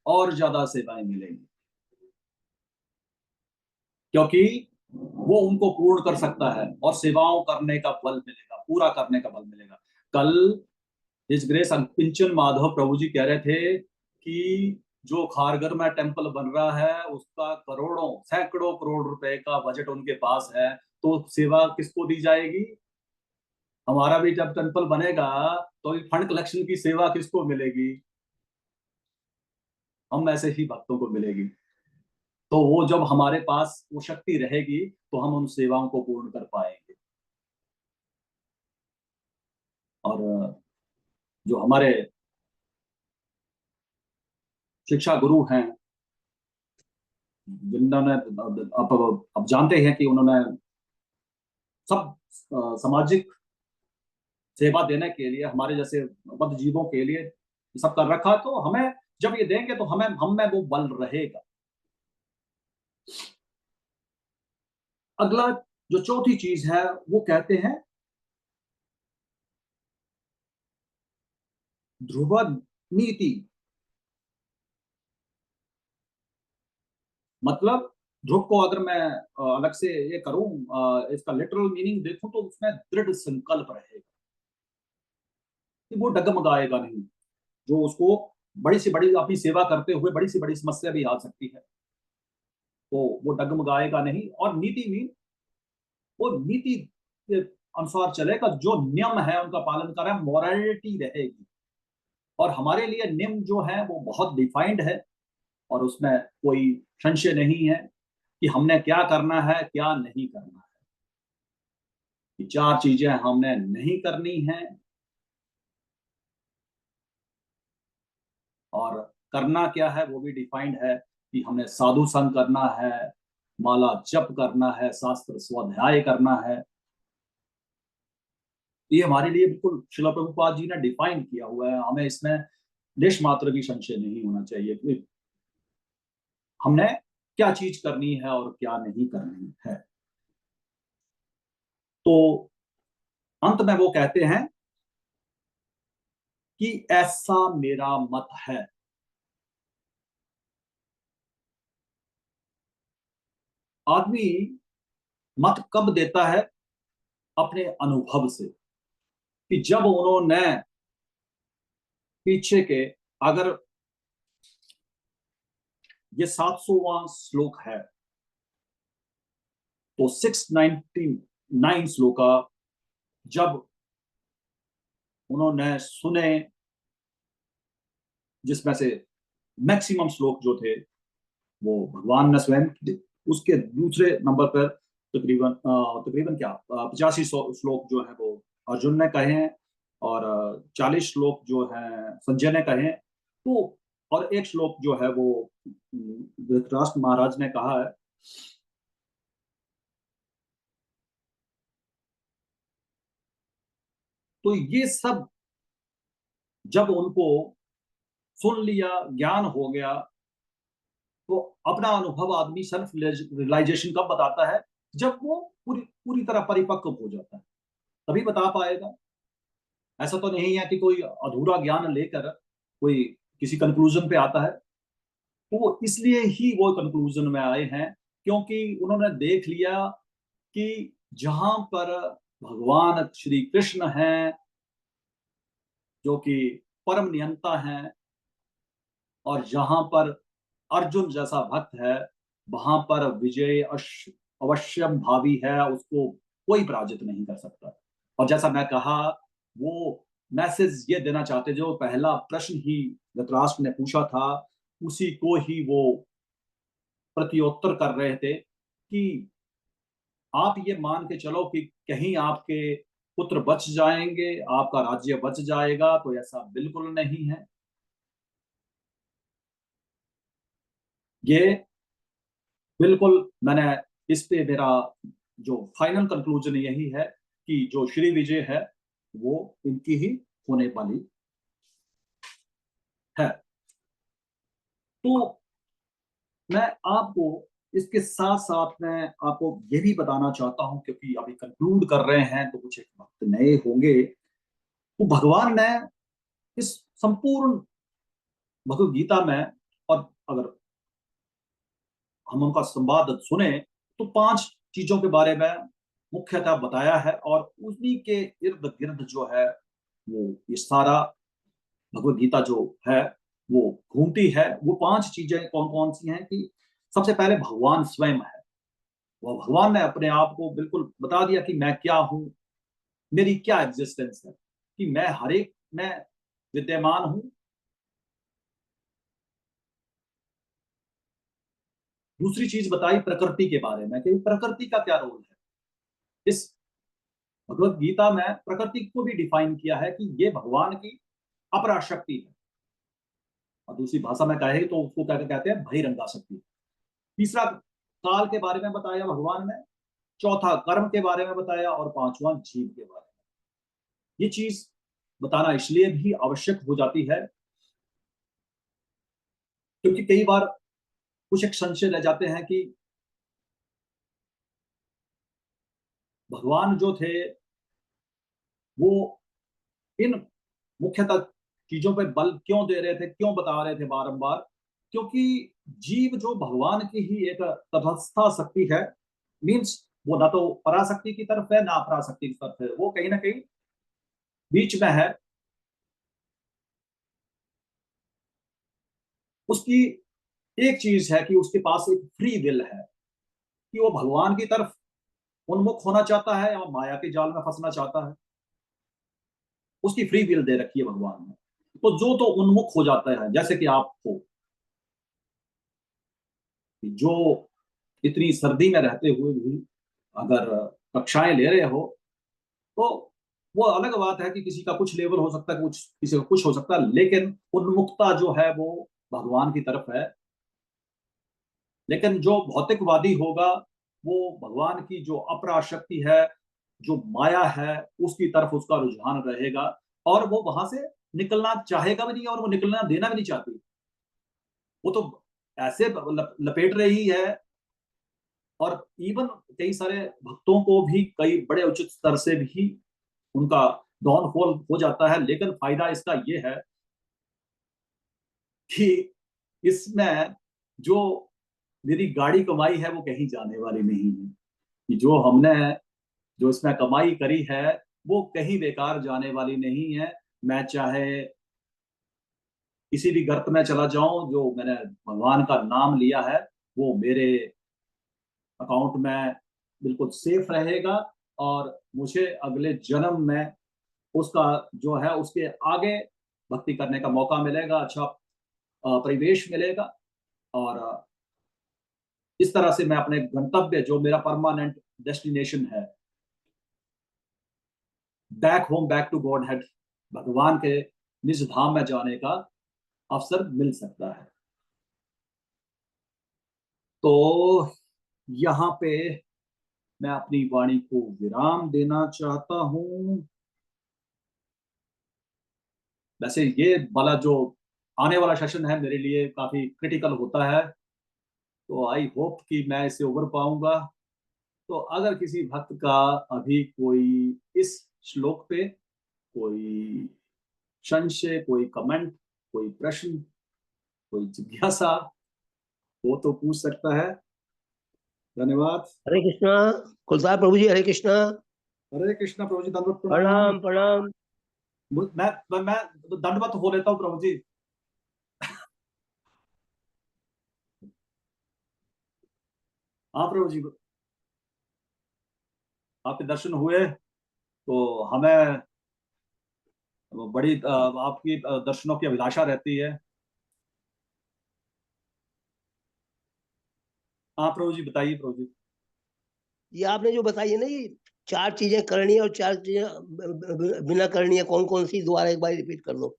और ज्यादा सेवाएं मिलेंगी, क्योंकि वो उनको पूर्ण कर सकता है और सेवाओं करने का बल मिलेगा, पूरा करने का बल मिलेगा। कल हिज ग्रेस किंचन माधव प्रभु जी कह रहे थे कि जो खारगर में टेम्पल बन रहा है उसका करोड़ों सैकड़ों करोड़ रुपए का बजट उनके पास है, तो सेवा किसको दी जाएगी? हमारा भी जब टेम्पल बनेगा तो फंड कलेक्शन की सेवा किसको मिलेगी? हम ऐसे ही भक्तों को मिलेगी। तो वो जब हमारे पास वो शक्ति रहेगी तो हम उन सेवाओं को पूर्ण कर पाएंगे। और जो हमारे शिक्षा गुरु हैं, जिन्होंने अब जानते हैं कि उन्होंने सब सामाजिक सेवा देने के लिए, हमारे जैसे बद्ध जीवों के लिए सब कर रखा, तो हमें जब ये देंगे तो हमें हम में वो बल रहेगा। अगला जो चौथी चीज है वो कहते हैं ध्रुव नीति। मतलब ध्रुव को अगर मैं अलग से ये करूं, इसका लिटरल मीनिंग देखूं, तो उसमें दृढ़ संकल्प रहेगा कि वो डगमगाएगा नहीं। जो उसको बड़ी से बड़ी अपनी सेवा करते हुए बड़ी से बड़ी समस्या भी आ सकती है, तो वो डगमगाएगा नहीं। और नीति मीन वो नीति के अनुसार चलेगा, जो नियम है उनका पालन करें, मोरालिटी रहेगी। और हमारे लिए नियम जो है वो बहुत डिफाइंड है, और उसमें कोई संशय नहीं है कि हमने क्या करना है क्या नहीं करना है। कि चार चीजें हमने नहीं करनी है, और करना क्या है वो भी डिफाइंड है कि हमने साधु संग करना है, माला जप करना है, शास्त्र स्वाध्याय करना है। ये हमारे लिए बिल्कुल शिला प्रभुपाद जी ने डिफाइन किया हुआ है, हमें इसमें लेश मात्र भी संशय नहीं होना चाहिए कि हमने क्या चीज करनी है और क्या नहीं करनी है। तो अंत में वो कहते हैं कि ऐसा मेरा मत है। आदमी मत कब देता है? अपने अनुभव से। कि जब उन्होंने पीछे के, अगर ये 700वां श्लोक है, तो 699 श्लोका जब उन्होंने सुने, जिसमें से मैक्सिमम श्लोक जो थे वो भगवान ने स्वयं, उसके दूसरे नंबर पर तकरीबन तकरीबन क्या 85 श्लोक जो है वो अर्जुन ने कहे हैं, और 40 श्लोक जो है संजय ने कहे हैं। तो और एक श्लोक जो है वो धृतराष्ट्र महाराज ने कहा है। तो ये सब जब उनको सुन लिया, ज्ञान हो गया, तो अपना अनुभव आदमी सेल्फ रियलाइजेशन कब बताता है? जब वो पूरी पूरी तरह परिपक्व हो जाता है, तभी बता पाएगा। ऐसा तो नहीं है कि कोई अधूरा ज्ञान लेकर कोई किसी कंक्लूजन पे आता है। तो वो इसलिए ही वो कंक्लूजन में आए हैं, क्योंकि उन्होंने देख लिया कि जहां पर भगवान श्री कृष्ण हैं, जो कि परम नियंता हैं, और जहां पर अर्जुन जैसा भक्त है, वहां पर विजय अवश्य भावी है, उसको कोई पराजित नहीं कर सकता। और जैसा मैं कहा, वो मैसेज ये देना चाहते, जो पहला प्रश्न ही धृतराष्ट्र ने पूछा था, उसी को ही वो प्रत्युत्तर कर रहे थे कि आप ये मान के चलो कि कहीं आपके पुत्र बच जाएंगे, आपका राज्य बच जाएगा, तो ऐसा बिल्कुल नहीं है। ये बिल्कुल, मैंने इस पे मेरा जो फाइनल कंक्लूजन यही है कि जो श्री विजय है वो इनकी ही होने वाली है। तो मैं आपको इसके साथ साथ में आपको ये भी बताना चाहता हूं, क्योंकि अभी कंक्लूड कर रहे हैं तो कुछ एक वक्त नए होंगे। तो भगवान ने इस संपूर्ण भगवद गीता में, और अगर हम उनका संवाद सुने, तो पांच चीजों के बारे में मुख्यतः बताया है, और उन्हीं के इर्द गिर्द जो है वो ये सारा भगवत गीता जो है वो घूमती है। वो पांच चीजें कौन कौन सी हैं? कि सबसे पहले भगवान स्वयं है। वो भगवान ने अपने आप को बिल्कुल बता दिया कि मैं क्या हूं, मेरी क्या एग्जिस्टेंस है, कि मैं हर एक में विद्यमान हूं। दूसरी चीज बताई प्रकृति के बारे में, कि प्रकृति का क्या रोल है। इस भगवत गीता में प्रकृति को भी डिफाइन किया है कि ये भगवान की अपरा शक्ति है, और दूसरी भाषा में कहे तो उसको क्या कहते हैं, बहिरंगा शक्ति। तीसरा काल के बारे में बताया भगवान ने, चौथा कर्म के बारे में बताया, और पांचवा जीव के बारे में। ये चीज बताना इसलिए भी आवश्यक हो जाती है क्योंकि कई बार कुछ एक संशय रह जाते हैं कि भगवान जो थे वो इन मुख्यतः चीजों पे बल क्यों दे रहे थे, क्यों बता रहे थे बारंबार, क्योंकि जीव जो भगवान की ही एक तटस्था शक्ति है, मीन्स वो ना तो पराशक्ति की तरफ है ना अपराशक्ति की तरफ है, वो कहीं ना कहीं बीच में है। उसकी एक चीज है कि उसके पास एक फ्री विल है कि वो भगवान की तरफ उन्मुख होना चाहता है या माया के जाल में फंसना चाहता है। उसकी फ्री विल दे रखी है भगवान ने। तो जो तो उन्मुख हो जाता है, जैसे कि आप हो, जो इतनी सर्दी में रहते हुए भी अगर कक्षाएं ले रहे हो, तो वो अलग बात है कि किसी का कुछ लेवल हो सकता है, कुछ किसी का कुछ हो सकता है, लेकिन उन्मुखता जो है वो भगवान की तरफ है। लेकिन जो भौतिकवादी होगा वो भगवान की जो अपराशक्ति है, जो माया है, उसकी तरफ उसका रुझान रहेगा, और वो वहां से निकलना चाहेगा भी नहीं, और वो निकलना देना भी नहीं चाहती। वो तो ऐसे लपेट रही है, और इवन कई सारे भक्तों को भी कई बड़े उचित स्तर से भी उनका डाउनफॉल हो जाता है। लेकिन फायदा इसका ये है कि इसमें जो मेरी गाड़ी कमाई है वो कहीं जाने वाली नहीं है, कि जो हमने जो इसमें कमाई करी है वो कहीं बेकार जाने वाली नहीं है। मैं चाहे किसी भी गर्त में चला जाऊं, जो मैंने भगवान का नाम लिया है वो मेरे अकाउंट में बिल्कुल सेफ रहेगा, और मुझे अगले जन्म में उसका जो है उसके आगे भक्ति करने का मौका मिलेगा, अच्छा परिवेश मिलेगा। और इस तरह से मैं अपने गंतव्य, जो मेरा परमानेंट डेस्टिनेशन है, back home, back to godhead, भगवान के निज धाम में जाने का अवसर मिल सकता है। तो यहाँ पे मैं अपनी वाणी को विराम देना चाहता हूं। वैसे ये वाला जो आने वाला सेशन है मेरे लिए काफी क्रिटिकल होता है, तो आई होप कि मैं इसे उबर पाऊंगा। तो अगर किसी भक्त का अभी कोई इस श्लोक पे कोई संशय, कोई कमेंट, कोई प्रश्न, कोई जिज्ञासा, वो तो पूछ सकता है। धन्यवाद। हरे कृष्णा। कुलसार प्रभु जी, हरे कृष्णा। हरे कृष्णा प्रभु जी, दंडवत प्रणाम। प्रणाम प्रणाम। मैं दंडवत हो लेता हूँ प्रभु जी। हाँ प्रभु जी, आपके दर्शन हुए तो हमें बड़ी आपकी दर्शनों की अभिलाषा रहती है। हाँ प्रभु जी, बताइए प्रभु जी। ये आपने जो बताई है ना, ये 4 चीजें करनी है और 4 चीजें बिना करनी है, कौन कौन सी, दोबारा एक बार रिपीट कर दो,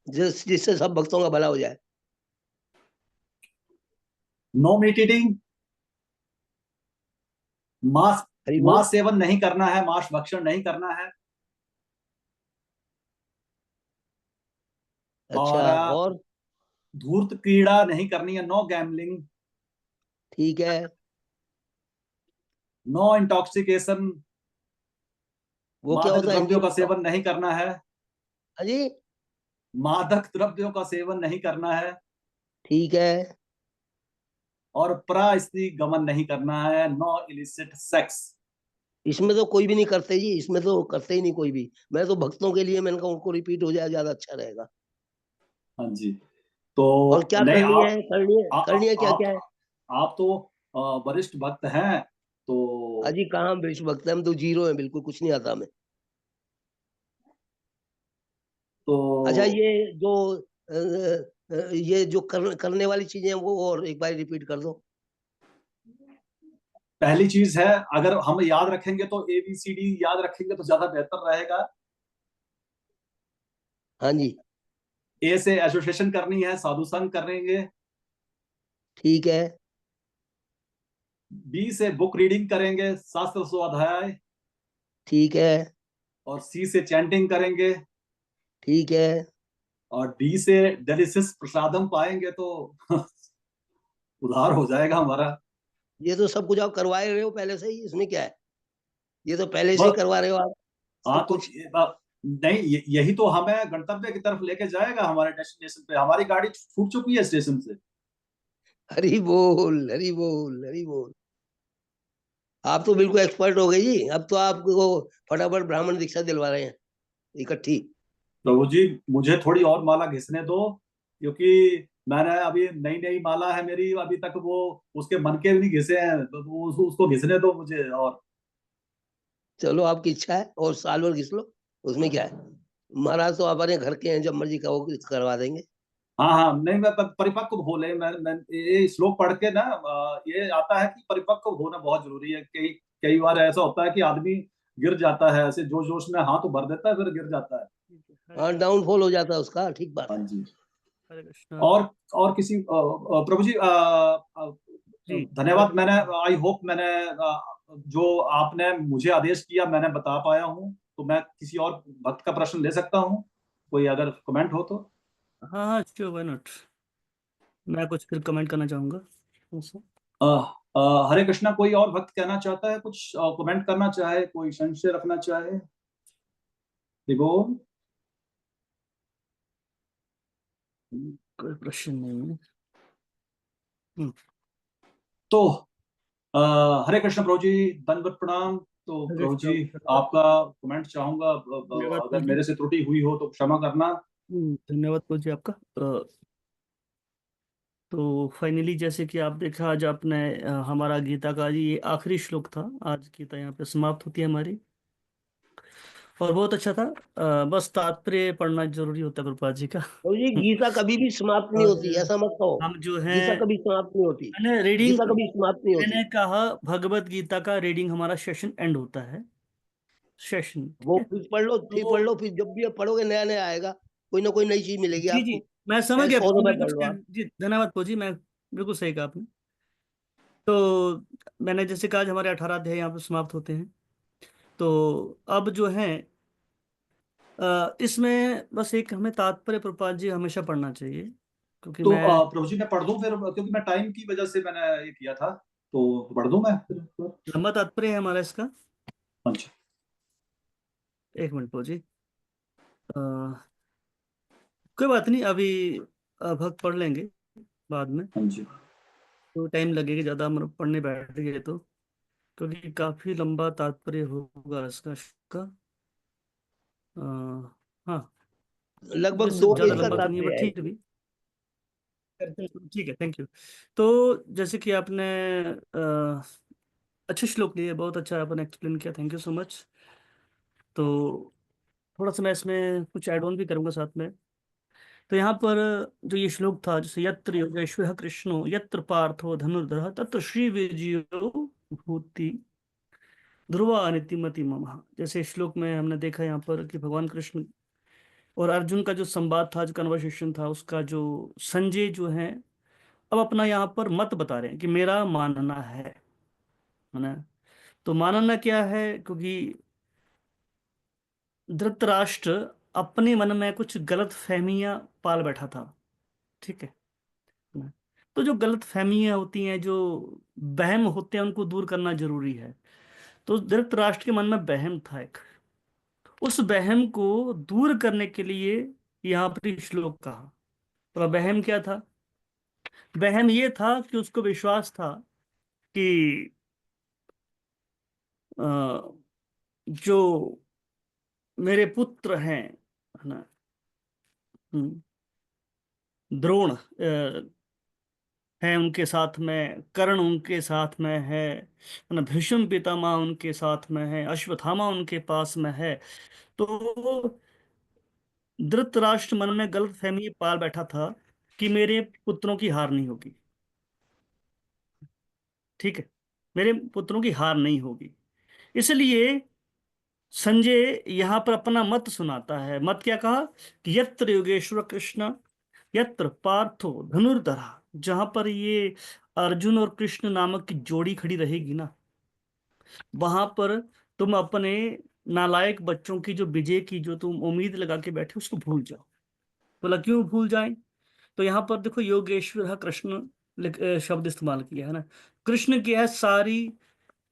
जिससे सब भक्तों का भला हो जाए। नो मीट ईटिंग, मांस हरि बोल। मांस सेवन नहीं करना है, मांस भक्षण नहीं करना है, और अच्छा, और? धूर्त क्रीड़ा नहीं करनी है, नो गैम्बलिंग, ठीक है। नो इंटॉक्सिकेशन, वो क्या मादक होता है हिंदी द्रव्यों में का बताओ। सेवन नहीं करना है, हाँ जी। मादक द्रव्यों का सेवन नहीं करना है, ठीक है। और परास्त्री गमन नहीं करना है, नो इलिसिट सेक्स। इसमें तो कोई भी नहीं करते जी, इसमें तो करते ही नहीं कोई भी। मैं तो भक्तों के लिए, मैंने कहा उनको रिपीट हो जाए, ज्यादा अच्छा रहेगा। हाँ जी। तो और क्या नहीं, करनी है, करनी है क्या क्या है? आप तो वरिष्ठ भक्त हैं, तो अजी कहाँ विश्व भक्त है, हम तो जीरो है, बिल्कुल कुछ नहीं आता हमें। अच्छा, तो ये जो ये जो करने वाली चीजें हैं, वो और एक बार रिपीट कर दो। पहली चीज है, अगर हम याद रखेंगे तो ABCD याद रखेंगे तो ज्यादा बेहतर रहेगा। हाँ जी। ए से एसोसिएशन करनी है, साधु संग करेंगे। ठीक है। बी से बुक रीडिंग करेंगे, शास्त्र स्वाध्याय। ठीक है। और सी से चैंटिंग करेंगे। ठीक है। और डी से डेलिसियस प्रसादम पाएंगे तो उधार हो जाएगा हमारा। ये तो सब कुछ आप करवाए रहे हो पहले से ही, इसमें क्या है? ये तो पहले से ही बस। करवा रहे हो आप हाँ सब तो कुछ। नहीं, यही तो हमें गंतव्य की तरफ लेके जाएगा, हमारे डेस्टिनेशन पे। हमारी गाड़ी छूट चुकी है स्टेशन से। हरी बोल, हरी बोल, हरी बोल। आप तो बिल्कुल एक्सपर्ट हो गए जी। अब तो आपको फटाफट ब्राह्मण दीक्षा दिलवा रहे हैं इकट्ठी। प्रभु जी, मुझे थोड़ी और माला घिसने दो, क्योंकि मैंने अभी नई नई माला है मेरी, अभी तक वो उसके मन के भी नहीं घिसे हैं, तो उसको घिसने दो मुझे। और चलो आपकी इच्छा है, और साल भर घिस लो, उसमें क्या है? महाराज तो अपने घर के हैं, जब मर्जी कहो करवा देंगे। हाँ हाँ, नहीं मैं परिपक्व हो ले, मैं ये श्लोक पढ़ के ना, ये आता है कि परिपक्व होना बहुत जरूरी है। कई कई बार ऐसा होता है कि आदमी गिर जाता है, ऐसे जोश जोश में हाथ भर देता है, फिर गिर जाता है। हाँ, डाउनफॉल हो जाता है उसका, ठीक बात हाँ है। जी। हरे कृष्णा और किसी प्रभु जी, जी। धन्यवाद। मैंने, आई होप मैंने जो आपने मुझे आदेश किया मैंने बता पाया हूँ। तो मैं किसी और भक्त का प्रश्न ले सकता हूँ, कोई अगर कमेंट हो तो। हाँ हाँ, श्योर, व्हाई नॉट। मैं कुछ फिर कमेंट करना चाहूंगा उसमें। अ, हरे कृष्णा, कोई और भक्त कहना चाहता है कुछ, कमेंट करना चाहे, कोई संशय रखना चाहे? देखो, कोई प्रश्न नहीं है। हम्म, तो अ, हरे कृष्ण प्रभु जी, दंडवत प्रणाम। तो हरे प्रभु कृष्णा, जी, धन्यवाद। आपका कमेंट चाहूंगा। धन्यवाद अगर प्रभु जी। मेरे से त्रुटि हुई हो तो क्षमा करना। धन्यवाद प्रभु जी आपका। तो फाइनली जैसे कि आप देखा, आज आपने हमारा गीता का ये आखिरी श्लोक था। आज गीता यहाँ पे समाप्त होती है हमारी, और बहुत अच्छा था। बस तात्पर्य पढ़ना जरूरी होता है प्रभुपाद जी का। तो ये गीता कभी भी समाप्त नहीं और होती, ऐसा मत कहो। हम जो है, गीता कभी समाप्त नहीं होती। मैंने रीडिंग, गीता कभी समाप्त नहीं होती। मैंने कहा भगवत गीता का रीडिंग हमारा सेशन एंड होता है, सेशन, ठीक वो है। फिर पढ़ लो, फिर पढ़ तो लो, फिर जब भी आप पढ़ोगे नया नया आएगा, कोई ना कोई नई चीज मिलेगी जी जी, आपको। मैं समझ चाहे गया 100 प्रभु, दफा मैं पढ़ कुछ लो आप। जी धन्यवाद प्रभु जी, मैं बिल्कुल सही कहा आपने। तो मैंने जैसे कहा, आज हमारे 18 अध्याय यहाँ पे समाप्त होते हैं। तो अब जो है, इसमें बस एक हमें तात्पर्य प्रभुपाद जी हमेशा पढ़ना चाहिए, क्योंकि तो मैं, प्रभु जी, मैं पढ़ दूं फिर, क्योंकि मैं टाइम की वजह से मैंने ये किया था। तो पढ़ दूं मैं फिर? लंबा तात्पर्य है हमारा इसका। हाँ जी। एक मिनट प्रभु जी, अ, कोई बात नहीं, अभी भक्त पढ़ लेंगे बाद में। हाँ जी। तो टाइम लगेगा ज़्यादा, हम लोग पढ़ने बैठ गए तो, क्योंकि काफ़ी लंबा तात्पर्य होगा इसका। अ, हाँ, लगभग वैसे दो ज़्यादा पेज का लंबा तो नहीं है, बट तात्पर्य है ठीक है इसमें। भी। ठीक है, थैंक यू। तो जैसे कि आपने अच्छे श्लोक लिए, बहुत अच्छा आपने एक्सप्लेन किया, थैंक यू सो मच। तो थोड़ा सा मैं इसमें कुछ ऐड ऑन भी करूंगा साथ में। तो यहाँ पर जो ये श्लोक था, जैसे यत्र योगेश्वर कृष्णो यत्र पार्थो धनुर्धर तत्र श्री विजयो भूति ध्रुवा नीतिमति मम। जैसे इस श्लोक में हमने देखा यहाँ पर कि भगवान कृष्ण और अर्जुन का जो संवाद था, जो कन्वर्सेशन था, उसका जो संजय जो है, अब अपना यहाँ पर मत बता रहे हैं कि मेरा मानना है ना। तो मानना क्या है, क्योंकि धृतराष्ट्र अपने मन में कुछ गलत फहमियां पाल बैठा था, ठीक है ना। तो जो गलत फहमियां होती हैं, जो वहम होते हैं, उनको दूर करना जरूरी है। तो धृतराष्ट्र के मन में वहम था एक, उस वहम को दूर करने के लिए यहाँ पर ये श्लोक कहा। तो वहम क्या था? वहम ये था कि उसको विश्वास था कि अ, जो मेरे पुत्र हैं, है ना, हम्म, द्रोण है उनके साथ में, कर्ण उनके साथ में है ना, भीष्म पितामह उनके साथ में है, अश्वत्थामा उनके पास में है। तो धृतराष्ट्र मन में गलत फहमी पाल बैठा था कि मेरे पुत्रों की हार नहीं होगी, ठीक है, मेरे पुत्रों की हार नहीं होगी। इसलिए संजय यहाँ पर अपना मत सुनाता है। मत क्या कहा कि यत्र योगेश्वर कृष्ण यत्र पार्थो धनुर्धरा, जहां पर ये अर्जुन और कृष्ण नामक की जोड़ी खड़ी रहेगी ना, वहां पर तुम अपने नालायक बच्चों की जो विजय की जो तुम उम्मीद लगा के बैठे उसको भूल जाओ। बोला क्यों भूल जाए? तो यहाँ पर देखो योगेश्वर कृष्ण शब्द इस्तेमाल किया है ना। कृष्ण क्या है? सारी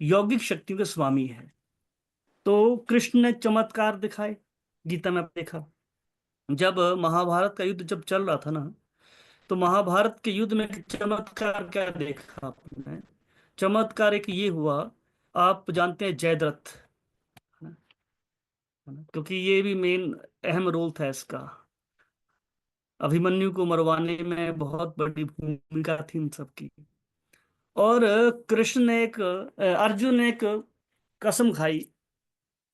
यौगिक शक्तियों के स्वामी है। तो कृष्ण ने चमत्कार दिखाए, गीता में आपने देखा। जब महाभारत का युद्ध जब चल रहा था ना, तो महाभारत के युद्ध में चमत्कार क्या देखा आपने? चमत्कार एक ये हुआ, आप जानते हैं जयद्रथ, है ना? है ना? क्योंकि ये भी मेन अहम रोल था इसका। अभिमन्यु को मरवाने में बहुत बड़ी भूमिका थी इन सबकी। और कृष्ण ने अर्जुन ने एक कसम खाई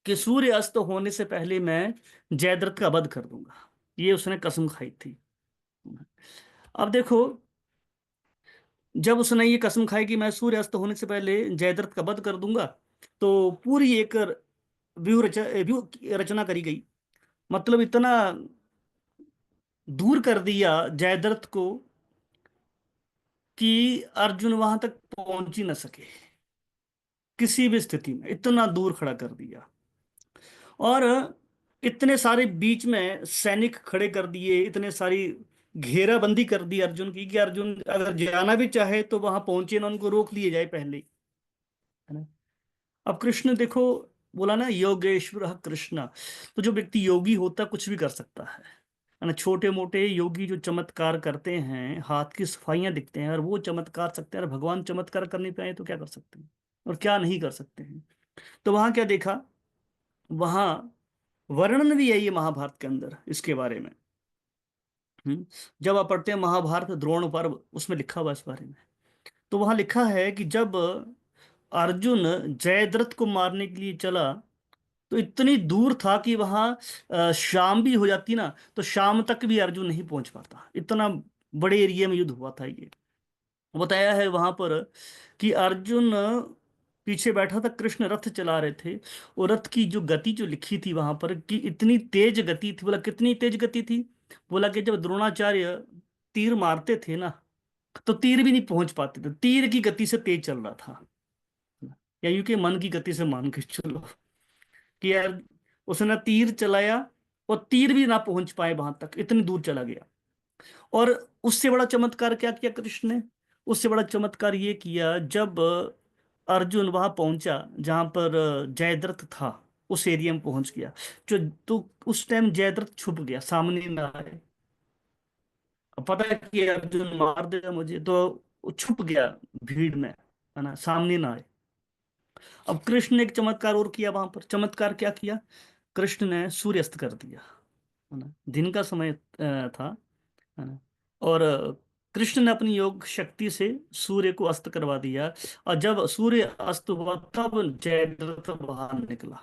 कि सूर्य अस्त होने से पहले मैं जयद्रथ का वध कर दूंगा। ये उसने कसम खाई थी। अब देखो, जब उसने ये कसम खाई कि मैं सूर्य अस्त होने से पहले जयद्रथ का वध कर दूंगा, तो पूरी एक व्यूह की रचना करी गई। मतलब इतना दूर कर दिया जयद्रथ को कि अर्जुन वहां तक पहुंच ही न सके। किसी भी स्थिति में इतना दूर खड़ा कर दिया। और इतने सारे बीच में सैनिक खड़े कर दिए, इतने सारी घेराबंदी कर दी अर्जुन की कि अर्जुन अगर जाना भी चाहे तो वहां पहुंचे ना, उनको रोक लिए जाए पहले ही, है ना। अब कृष्ण देखो, बोला ना योगेश्वर कृष्ण, तो जो व्यक्ति योगी होता है कुछ भी कर सकता है ना। छोटे मोटे योगी जो चमत्कार करते हैं, हाथ की सफाइयां दिखते हैं, और वो चमत्कार सकते हैं, और भगवान चमत्कार करने पे आए तो क्या कर सकते हैं और क्या नहीं कर सकते हैं। तो वहां क्या देखा, वहां वर्णन भी है ये महाभारत के अंदर इसके बारे में। जब आप पढ़ते हैं महाभारत द्रोण पर्व, उसमें लिखा हुआ है इस बारे में। तो वहां लिखा है कि जब अर्जुन जयद्रथ को मारने के लिए चला, तो इतनी दूर था कि वहां शाम भी हो जाती ना, तो शाम तक भी अर्जुन नहीं पहुंच पाता। इतना बड़े एरिया में युद्ध हुआ था ये। बताया है वहां पर कि अर्जुन पीछे बैठा था, कृष्ण रथ चला रहे थे। और रथ की जो गति जो लिखी थी वहां पर कि इतनी तेज गति थी। बोला कितनी तेज गति थी? बोला कि जब द्रोणाचार्य तीर मारते थे ना, तो तीर भी नहीं पहुंच पाते थे, तीर की गति से तेज चल रहा था। या यूं कि मन की गति से मान के चलो कि यार उसने तीर चलाया और तीर भी ना पहुंच पाए वहां तक, इतनी दूर चला गया। और उससे बड़ा चमत्कार क्या किया कृष्ण ने? उससे बड़ा चमत्कार ये किया, जब अर्जुन वहां पहुंचा जहां पर जयद्रथ था, उस एरिया में पहुंच गया। जो तो उस टाइम जयद्रथ छुप गया, सामने ना आए। अब पता है कि अर्जुन मार देगा मुझे, तो वो छुप गया भीड़ में, है ना, सामने ना आए। अब कृष्ण ने एक चमत्कार और किया वहां पर। चमत्कार क्या किया? कृष्ण ने सूर्य अस्त कर दिया, है ना। दिन का समय था, है ना। और कृष्ण ने अपनी योग शक्ति से सूर्य को अस्त करवा दिया। और जब सूर्य अस्त हुआ तब जयद्रथ बाहर निकला।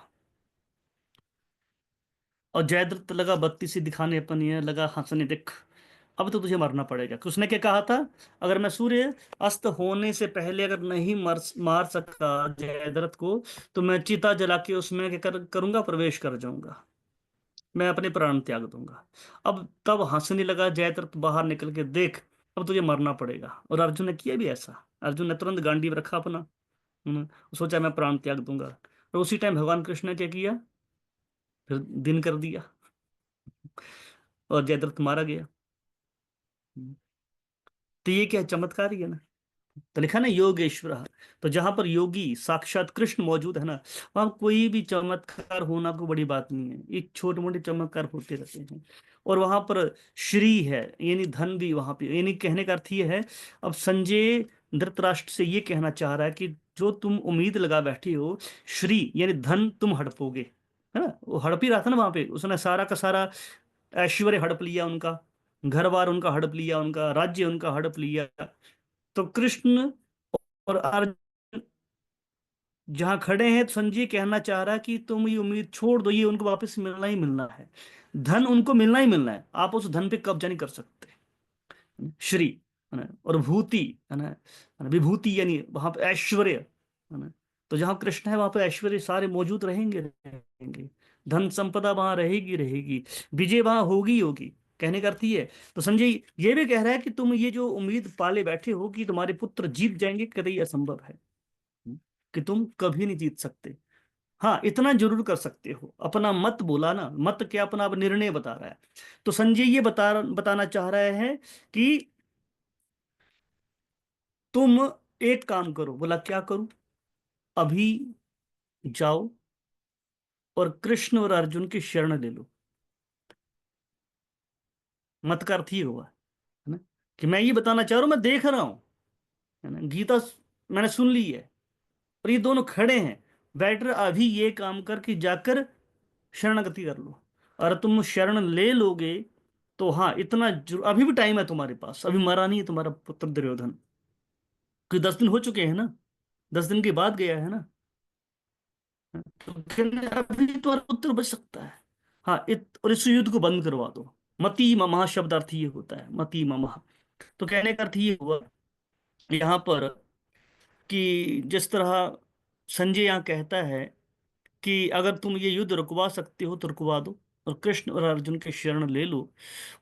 और जयद्रथ लगा बत्ती सी दिखाने अपनी है, लगा हंसने, देख अब तो तुझे मरना पड़ेगा। कि उसने क्या कहा था, अगर मैं सूर्य अस्त होने से पहले अगर नहीं मार सका जयद्रथ को, तो मैं चिता जला के उसमें क्या करूंगा, प्रवेश कर जाऊंगा, मैं अपने प्राण त्याग दूंगा। अब तब हंसने लगा जयद्रथ बाहर निकल के, देख अब तुझे मरना पड़ेगा। और अर्जुन ने किया भी ऐसा। अर्जुन ने तुरंत गांडीव रखा अपना, सोचा मैं प्राण त्याग दूंगा। और उसी टाइम भगवान कृष्ण ने क्या किया, फिर दिन कर दिया और जयद्रथ मारा गया। हम्म। तो ये क्या है, चमत्कार ही है ना। तो लिखा ना योगेश्वर, तो जहां पर योगी साक्षात कृष्ण मौजूद है ना, वहां कोई भी चमत्कार होना कोई बड़ी बात नहीं है। एक छोटे मोटे चमत्कार होते रहते हैं। और वहां पर श्री है, यानी धन भी वहां पे, यानी कहने का अर्थ ये है। अब संजय धृतराष्ट्र से ये कहना चाह रहा है कि जो तुम उम्मीद लगा बैठे हो, श्री यानी धन तुम हड़पोगे, है ना। वो हड़प ही रहा था ना वहां पे, उसने सारा का सारा ऐश्वर्य हड़प लिया उनका, घर बार उनका हड़प लिया, उनका राज्य उनका हड़प लिया। तो कृष्ण और अर्जुन जहां खड़े हैं, तो संजय कहना चाह रहा है कि तुम ये उम्मीद छोड़ दो, ये उनको वापस मिलना ही मिलना है। धन उनको मिलना ही मिलना है, आप उस धन पे कब्जा नहीं कर सकते। श्री, है ना, और भूति, है ना, विभूति यानी वहां पे ऐश्वर्य, है ना, तो जहाँ कृष्ण है वहां पर ऐश्वर्य सारे मौजूद रहेंगे रहेंगे, धन संपदा वहां रहेगी रहेगी, विजय वहां होगी होगी। कहने का अर्थ ये है। तो संजय ये भी कह रहा है कि तुम ये जो उम्मीद पाले बैठे हो कि तुम्हारे पुत्र जीत जाएंगे, कतई असंभव है, कि तुम कभी नहीं जीत सकते। हाँ, इतना जरूर कर सकते हो, अपना मत बोला ना, मत क्या, अपना अब निर्णय बता रहा है। तो संजय ये बताना चाह रहा है कि तुम एक काम करो। बोला क्या करूं? अभी जाओ और कृष्ण और अर्जुन की शरण ले लो। मत का अर्थ ही हुआ है ना, कि मैं ये बताना चाह रहा हूं, मैं देख रहा हूं, है ना, गीता मैंने सुन ली है, और ये दोनों खड़े हैं, बेटर अभी ये काम करके जाकर शरणागति कर लो। और तुम शरण ले लोगे तो हाँ, इतना अभी भी टाइम है तुम्हारे पास, अभी मरा नहीं है तुम्हारा पुत्र दुर्योधन, कि 10 दिन हो चुके हैं ना, 10 दिन के बाद गया है ना। तो कहने अभी तुम्हारा पुत्र बच सकता है। हाँ, और इस युद्ध को बंद करवा दो। मति ममः शब्द अर्थ ये होता है, मति ममः। तो कहने का अर्थ ये हुआ यहाँ पर कि जिस तरह संजय यहाँ कहता है कि अगर तुम ये युद्ध रुकवा सकते हो तो रुकवा दो और कृष्ण और अर्जुन के शरण ले लो,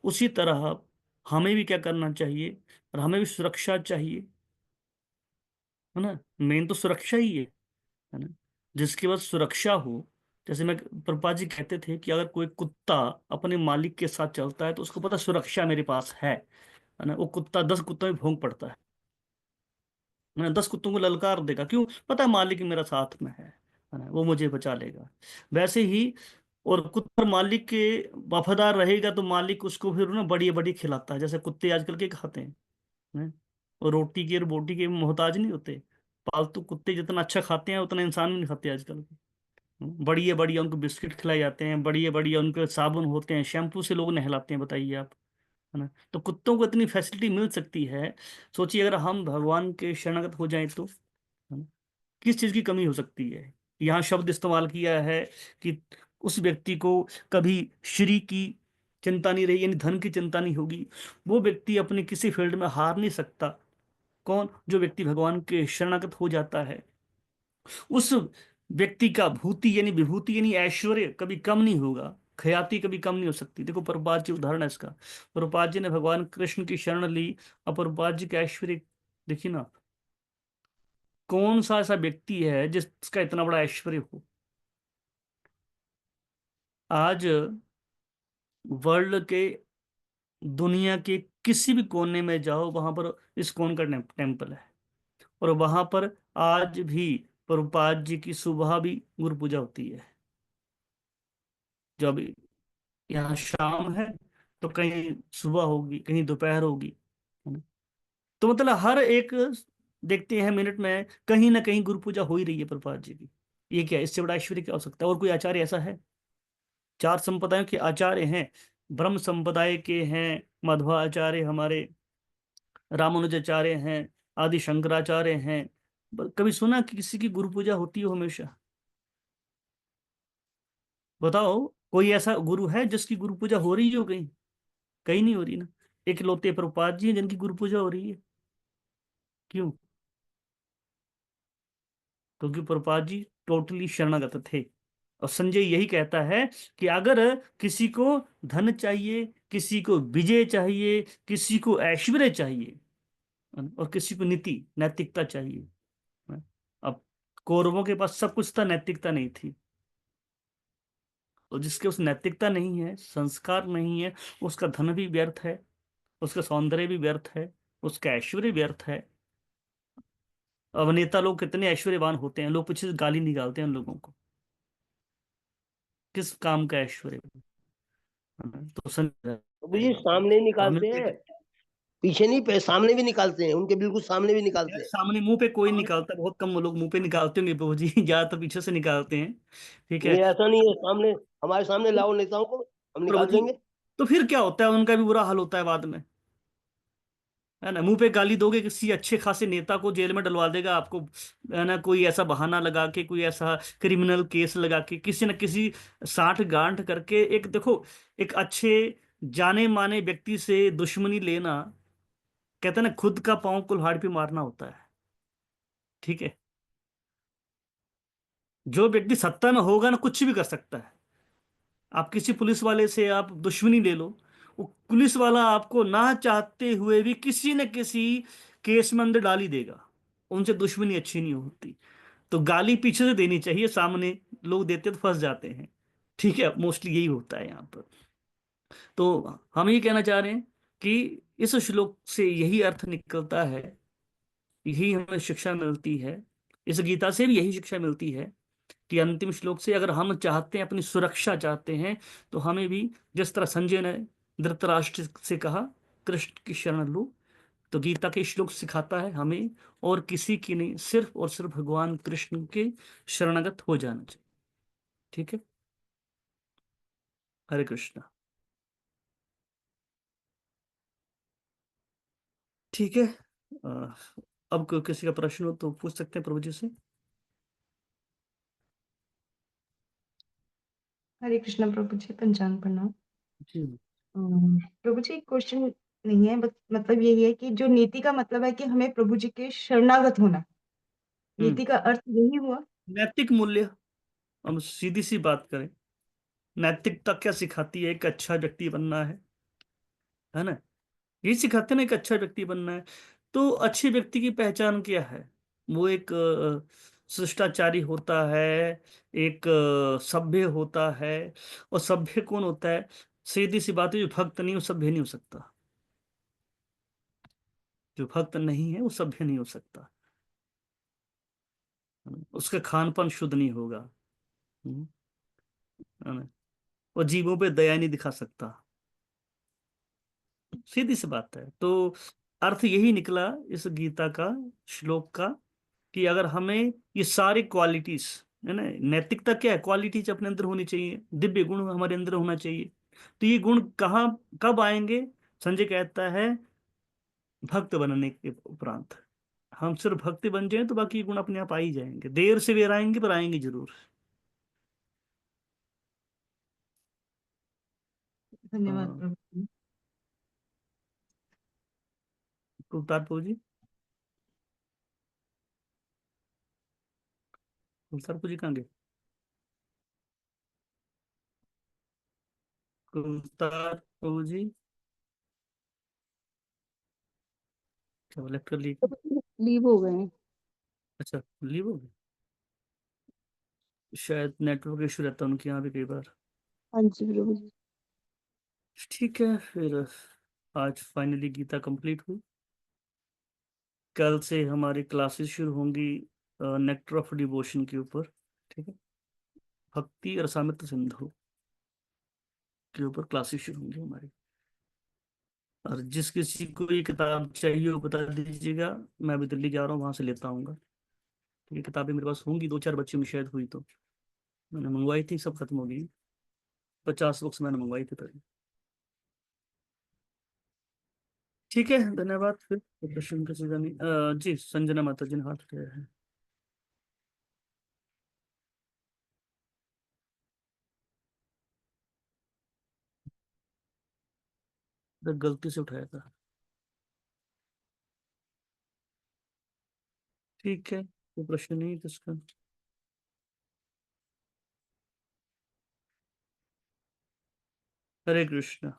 उसी तरह हमें भी क्या करना चाहिए, और हमें भी सुरक्षा चाहिए, है ना। मेन तो सुरक्षा ही है ना। जिसके बाद सुरक्षा हो, जैसे मैं प्रभुपाद जी कहते थे कि अगर कोई कुत्ता अपने मालिक के साथ चलता है तो उसको पता सुरक्षा मेरे पास है ना। वो कुत्ता 10 कुत्तों में भौंक पड़ता है ना, 10 कुत्तों को ललकार देगा, क्यों? पता है मालिक मेरा साथ में है ना, वो मुझे बचा लेगा। वैसे ही, और कुत्ता मालिक के वफादार रहेगा तो मालिक उसको फिर ना बड़ी बड़ी खिलाता है, जैसे कुत्ते आजकल के खाते हैं। और रोटी की और बोटी के मोहताज नहीं होते। पालतू कुत्ते जितना अच्छा खाते हैं उतना इंसान भी नहीं खाते आजकल के। बढ़िया बढ़िया उनको बिस्किट खिलाए जाते हैं, बढ़िया बढ़िया उनके साबुन होते हैं, शैम्पू से लोग नहलाते हैं, बताइए आप, है ना। तो कुत्तों को इतनी फैसिलिटी मिल सकती है। सोचिए अगर हम भगवान के शरणागत हो जाएं तो, है ना, किस चीज की कमी हो सकती है। यहाँ शब्द इस्तेमाल किया है कि उस व्यक्ति को कभी श्री की चिंता नहीं रही, यानी धन की चिंता नहीं होगी। वो व्यक्ति अपने किसी फील्ड में हार नहीं सकता। कौन? जो व्यक्ति भगवान के शरणागत हो जाता है, उस व्यक्ति का भूति यानी विभूति यानी ऐश्वर्य कभी कम नहीं होगा, ख्याति कभी कम नहीं हो सकती। देखो प्रभुपाद जी उदाहरण है इसका। प्रभुपाद जी ने भगवान कृष्ण की शरण ली, और प्रभुपाद जी का ऐश्वर्य देखिए ना। कौन सा ऐसा व्यक्ति है जिसका इतना बड़ा ऐश्वर्य हो? आज वर्ल्ड के, दुनिया के किसी भी कोने में जाओ, वहां पर इस्कॉन का टेम्पल है, और वहां पर आज भी प्रभुपाद जी की सुबह भी गुरु पूजा होती है। जब यहाँ शाम है तो कहीं सुबह होगी, कहीं दोपहर होगी, है ना। तो मतलब हर एक, देखते हैं मिनट में कहीं ना कहीं गुरु पूजा हो ही रही है प्रभुपाद जी की। ये क्या, इससे बड़ा ऐश्वर्य क्या हो सकता है? और कोई आचार्य ऐसा है? 4 संप्रदायों के आचार्य हैं, ब्रह्म संप्रदाय के हैं मध्वाचार्य, हमारे रामानुजाचार्य हैं, आदि शंकराचार्य हैं। कभी सुना कि किसी की गुरु पूजा होती हो हमेशा? बताओ, कोई ऐसा गुरु है जिसकी गुरु पूजा हो रही हो कहीं? कहीं नहीं हो रही ना। इकलौते प्रभुपाद जी हैं जिनकी गुरु पूजा हो रही है। क्यों? क्योंकि प्रभुपाद जी टोटली शरणागत थे। और संजय यही कहता है कि अगर किसी को धन चाहिए, किसी को विजय चाहिए, किसी को ऐश्वर्य चाहिए, और किसी को नीति नैतिकता चाहिए, अब कौरवों के पास सब कुछ था, नैतिकता नहीं थी। और जिसके उस नैतिकता नहीं है, संस्कार नहीं है, उसका धन भी व्यर्थ है, उसका सौंदर्य भी व्यर्थ है, उसका ऐश्वर्य व्यर्थ है। अब नेता लोग कितने ऐश्वर्यवान होते हैं, लोग पीछे से गाली निकालते हैं उन लोगों को, किस काम का ऐश्वर्य? तो तो ये सामने तो हमें निकालते हैं, पीछे नहीं पे सामने भी निकालते हैं, उनके बिल्कुल सामने भी निकालते यार हैं। सामने मुंह पे कोई निकालता, बहुत कम लोग मुंह पे निकालते होंगे प्रभु जी, ज्यादा तो पीछे से निकालते हैं। ठीक है। ये ऐसा नहीं है, सामने हमारे सामने तो लाओ नेताओं को, हम प्रभु निकाल जी, देंगे। तो फिर क्या होता है, उनका भी बुरा हाल होता है बाद में, है ना। मुंह पे गाली दोगे, किसी अच्छे खासे नेता को जेल में डलवा देगा आपको, है ना, कोई ऐसा बहाना लगा के, कोई ऐसा क्रिमिनल केस लगा के, किसी न किसी साठ गांठ करके। एक देखो, एक अच्छे जाने माने व्यक्ति से दुश्मनी लेना, कहते हैं ना, खुद का पांव कुल्हाड़ पे मारना होता है। ठीक है। जो व्यक्ति सत्ता में होगा ना, कुछ भी कर सकता है। आप किसी पुलिस वाले से आप दुश्मनी ले लो, वो पुलिस वाला आपको ना चाहते हुए भी किसी न किसी केस में अंदर डाल ही देगा। उनसे दुश्मनी अच्छी नहीं होती। तो गाली पीछे से देनी चाहिए, सामने लोग देते तो फंस जाते हैं। ठीक है, मोस्टली यही होता है यहाँ पर। तो हम ये कहना चाह रहे हैं कि इस श्लोक से यही अर्थ निकलता है, यही हमें शिक्षा मिलती है, इस गीता से भी यही शिक्षा मिलती है कि अंतिम श्लोक से अगर हम चाहते हैं, अपनी सुरक्षा चाहते हैं, तो हमें भी जिस तरह संजय ने धृतराष्ट्र से कहा कृष्ण की शरण लो, तो गीता के श्लोक सिखाता है हमें और किसी की नहीं, सिर्फ और सिर्फ भगवान कृष्ण के शरणागत हो जाना चाहिए। ठीक है, हरे कृष्णा। ठीक है, अब किसी का प्रश्न हो तो पूछ सकते हैं प्रभु जी से। हरे कृष्णा प्रभु जी, पंचांग प्रणाम। जी प्रभु जी, क्वेश्चन नहीं है, बस मतलब यही है कि जो नीति का मतलब है कि हमें प्रभु जी के शरणागत होना, नीति का अर्थ यही हुआ। नैतिक मूल्य, हम सीधी सी बात करें, नैतिकता क्या सिखाती है? एक अच्छा व्यक्ति बनना है ना, यही सिखाते हैं ना, एक अच्छा व्यक्ति बनना है। तो अच्छे व्यक्ति की पहचान क्या है? वो एक शिष्टाचारी होता है, एक सभ्य होता है। और सभ्य कौन होता है? सीधी सी बात है, जो भक्त नहीं वो सभ्य नहीं हो सकता। जो भक्त नहीं है वो सभ्य नहीं हो सकता। उसका खान पान शुद्ध नहीं होगा, है ना? वो जीवों पे दया नहीं दिखा सकता। सीधी सी बात है। तो अर्थ यही निकला इस गीता का, श्लोक का, कि अगर हमें ये सारी क्वालिटीज, है ना, नैतिकता क्या है? क्वालिटीज अपने अंदर होनी चाहिए, दिव्य गुण हमारे अंदर होना चाहिए। तो ये गुण कहाँ कब आएंगे? संजय कहता है भक्त बनने के उपरांत। हम सिर्फ भक्ति बन जाए तो बाकी गुण अपने आप आ ही जाएंगे, देर से बेर आएंगे पर आएंगे जरूर। धन्यवाद हाँ, प्रभु जी। कुलतारपुर जी, कुलतारपुर जी कहाँ गए? कुलतारपुर जी क्या लेफ्ट कर लिए? लीव हो गए हैं। अच्छा, लीव हो गए, शायद नेटवर्क इशू रहता है उनके यहाँ भी कई बार। हाँ जी प्रभु जी। ठीक है, फिर आज फाइनली गीता कंप्लीट हुई। कल से हमारी क्लासेस शुरू होंगी नेक्टर ऑफ डिवोशन के ऊपर। ठीक है, भक्ति रसामृत सिंधु के ऊपर क्लासेस शुरू होंगी हमारी। और जिस किसी को ये किताब चाहिए वो बता दीजिएगा, मैं अभी दिल्ली जा रहा हूँ, वहां से लेता आऊँगा। ये किताबें मेरे पास होंगी, 2-4 बच्चे में शायद हुई, तो मैंने मंगवाई थी, सब खत्म हो गई। 50 बुक्स मैंने मंगवाई थी पहले। ठीक है, धन्यवाद। फिर प्रश्न किसी का नहीं, जी संजना माता जी ने हाथ उठाया है। तो गलती से उठाया था। ठीक है, कोई प्रश्न नहीं है किसका। हरे कृष्ण,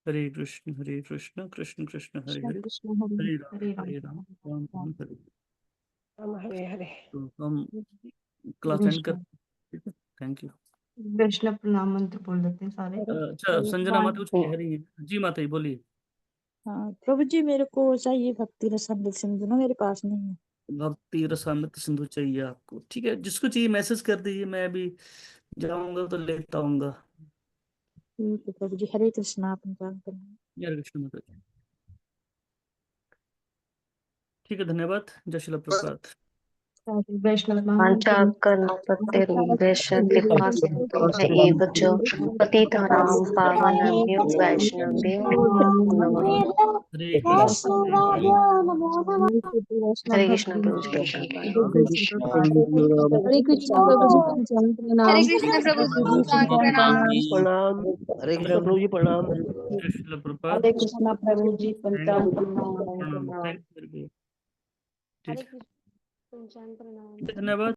हरे कृष्ण, हरे कृष्ण, कृष्ण कृष्ण हरे कृष्ण हरे, कृष्ण हरे हरे राम हरे राम, हरे राम, राम राम हरे हरे। राम हरे हरे। तो हम क्लास एंड कर, वैष्णव ठीक है, थैंक यू। वैष्णव प्रणाम मंत्र बोल देते हैं सारे। अच्छा, संजना माता कुछ कह रही है? जी माता जी बोलिए। हाँ प्रभु जी, मेरे को चाहिए भक्ति रसामृत सिंधु ना, मेरे पास नहीं है। भक्ति रसामृत सिंधु चाहिए आपको? ठीक है, जिसको चाहिए मैसेज कर दीजिए, मैं अभी जाऊंगा तो लेता आऊंगा। ठीक है प्रभु जी, हरे कृष्णा, आप जान करना। हरे कृष्ण माता जी। ठीक है, धन्यवाद। जय श्री प्रभुपाद। वैष्णव पाञ्चाकर्णपत्तिरुभ्यश्च कृपा सिन्धुभ्य एव च पतितानां पावनेभ्यो वैष्णवेभ्यो नमो नमः। हरे कृष्ण, हरे कृष्ण। हरे कृष्ण प्रभु जी, हरे कृष्णा प्रभु जी, पंचांग प्रणाम। हरे कृष्ण प्रभु जी, पंचांग प्रणाम। प्रणाम। हरे कृष्ण प्रभु जी प्रणाम। जय श्री प्रभुपाद। हरे कृष्णा प्रभु जी, पंचांग प्रणाम, प्रणाम। Thank you. हरे कृष्ण पंचांग प्रणाम। धन्यवाद।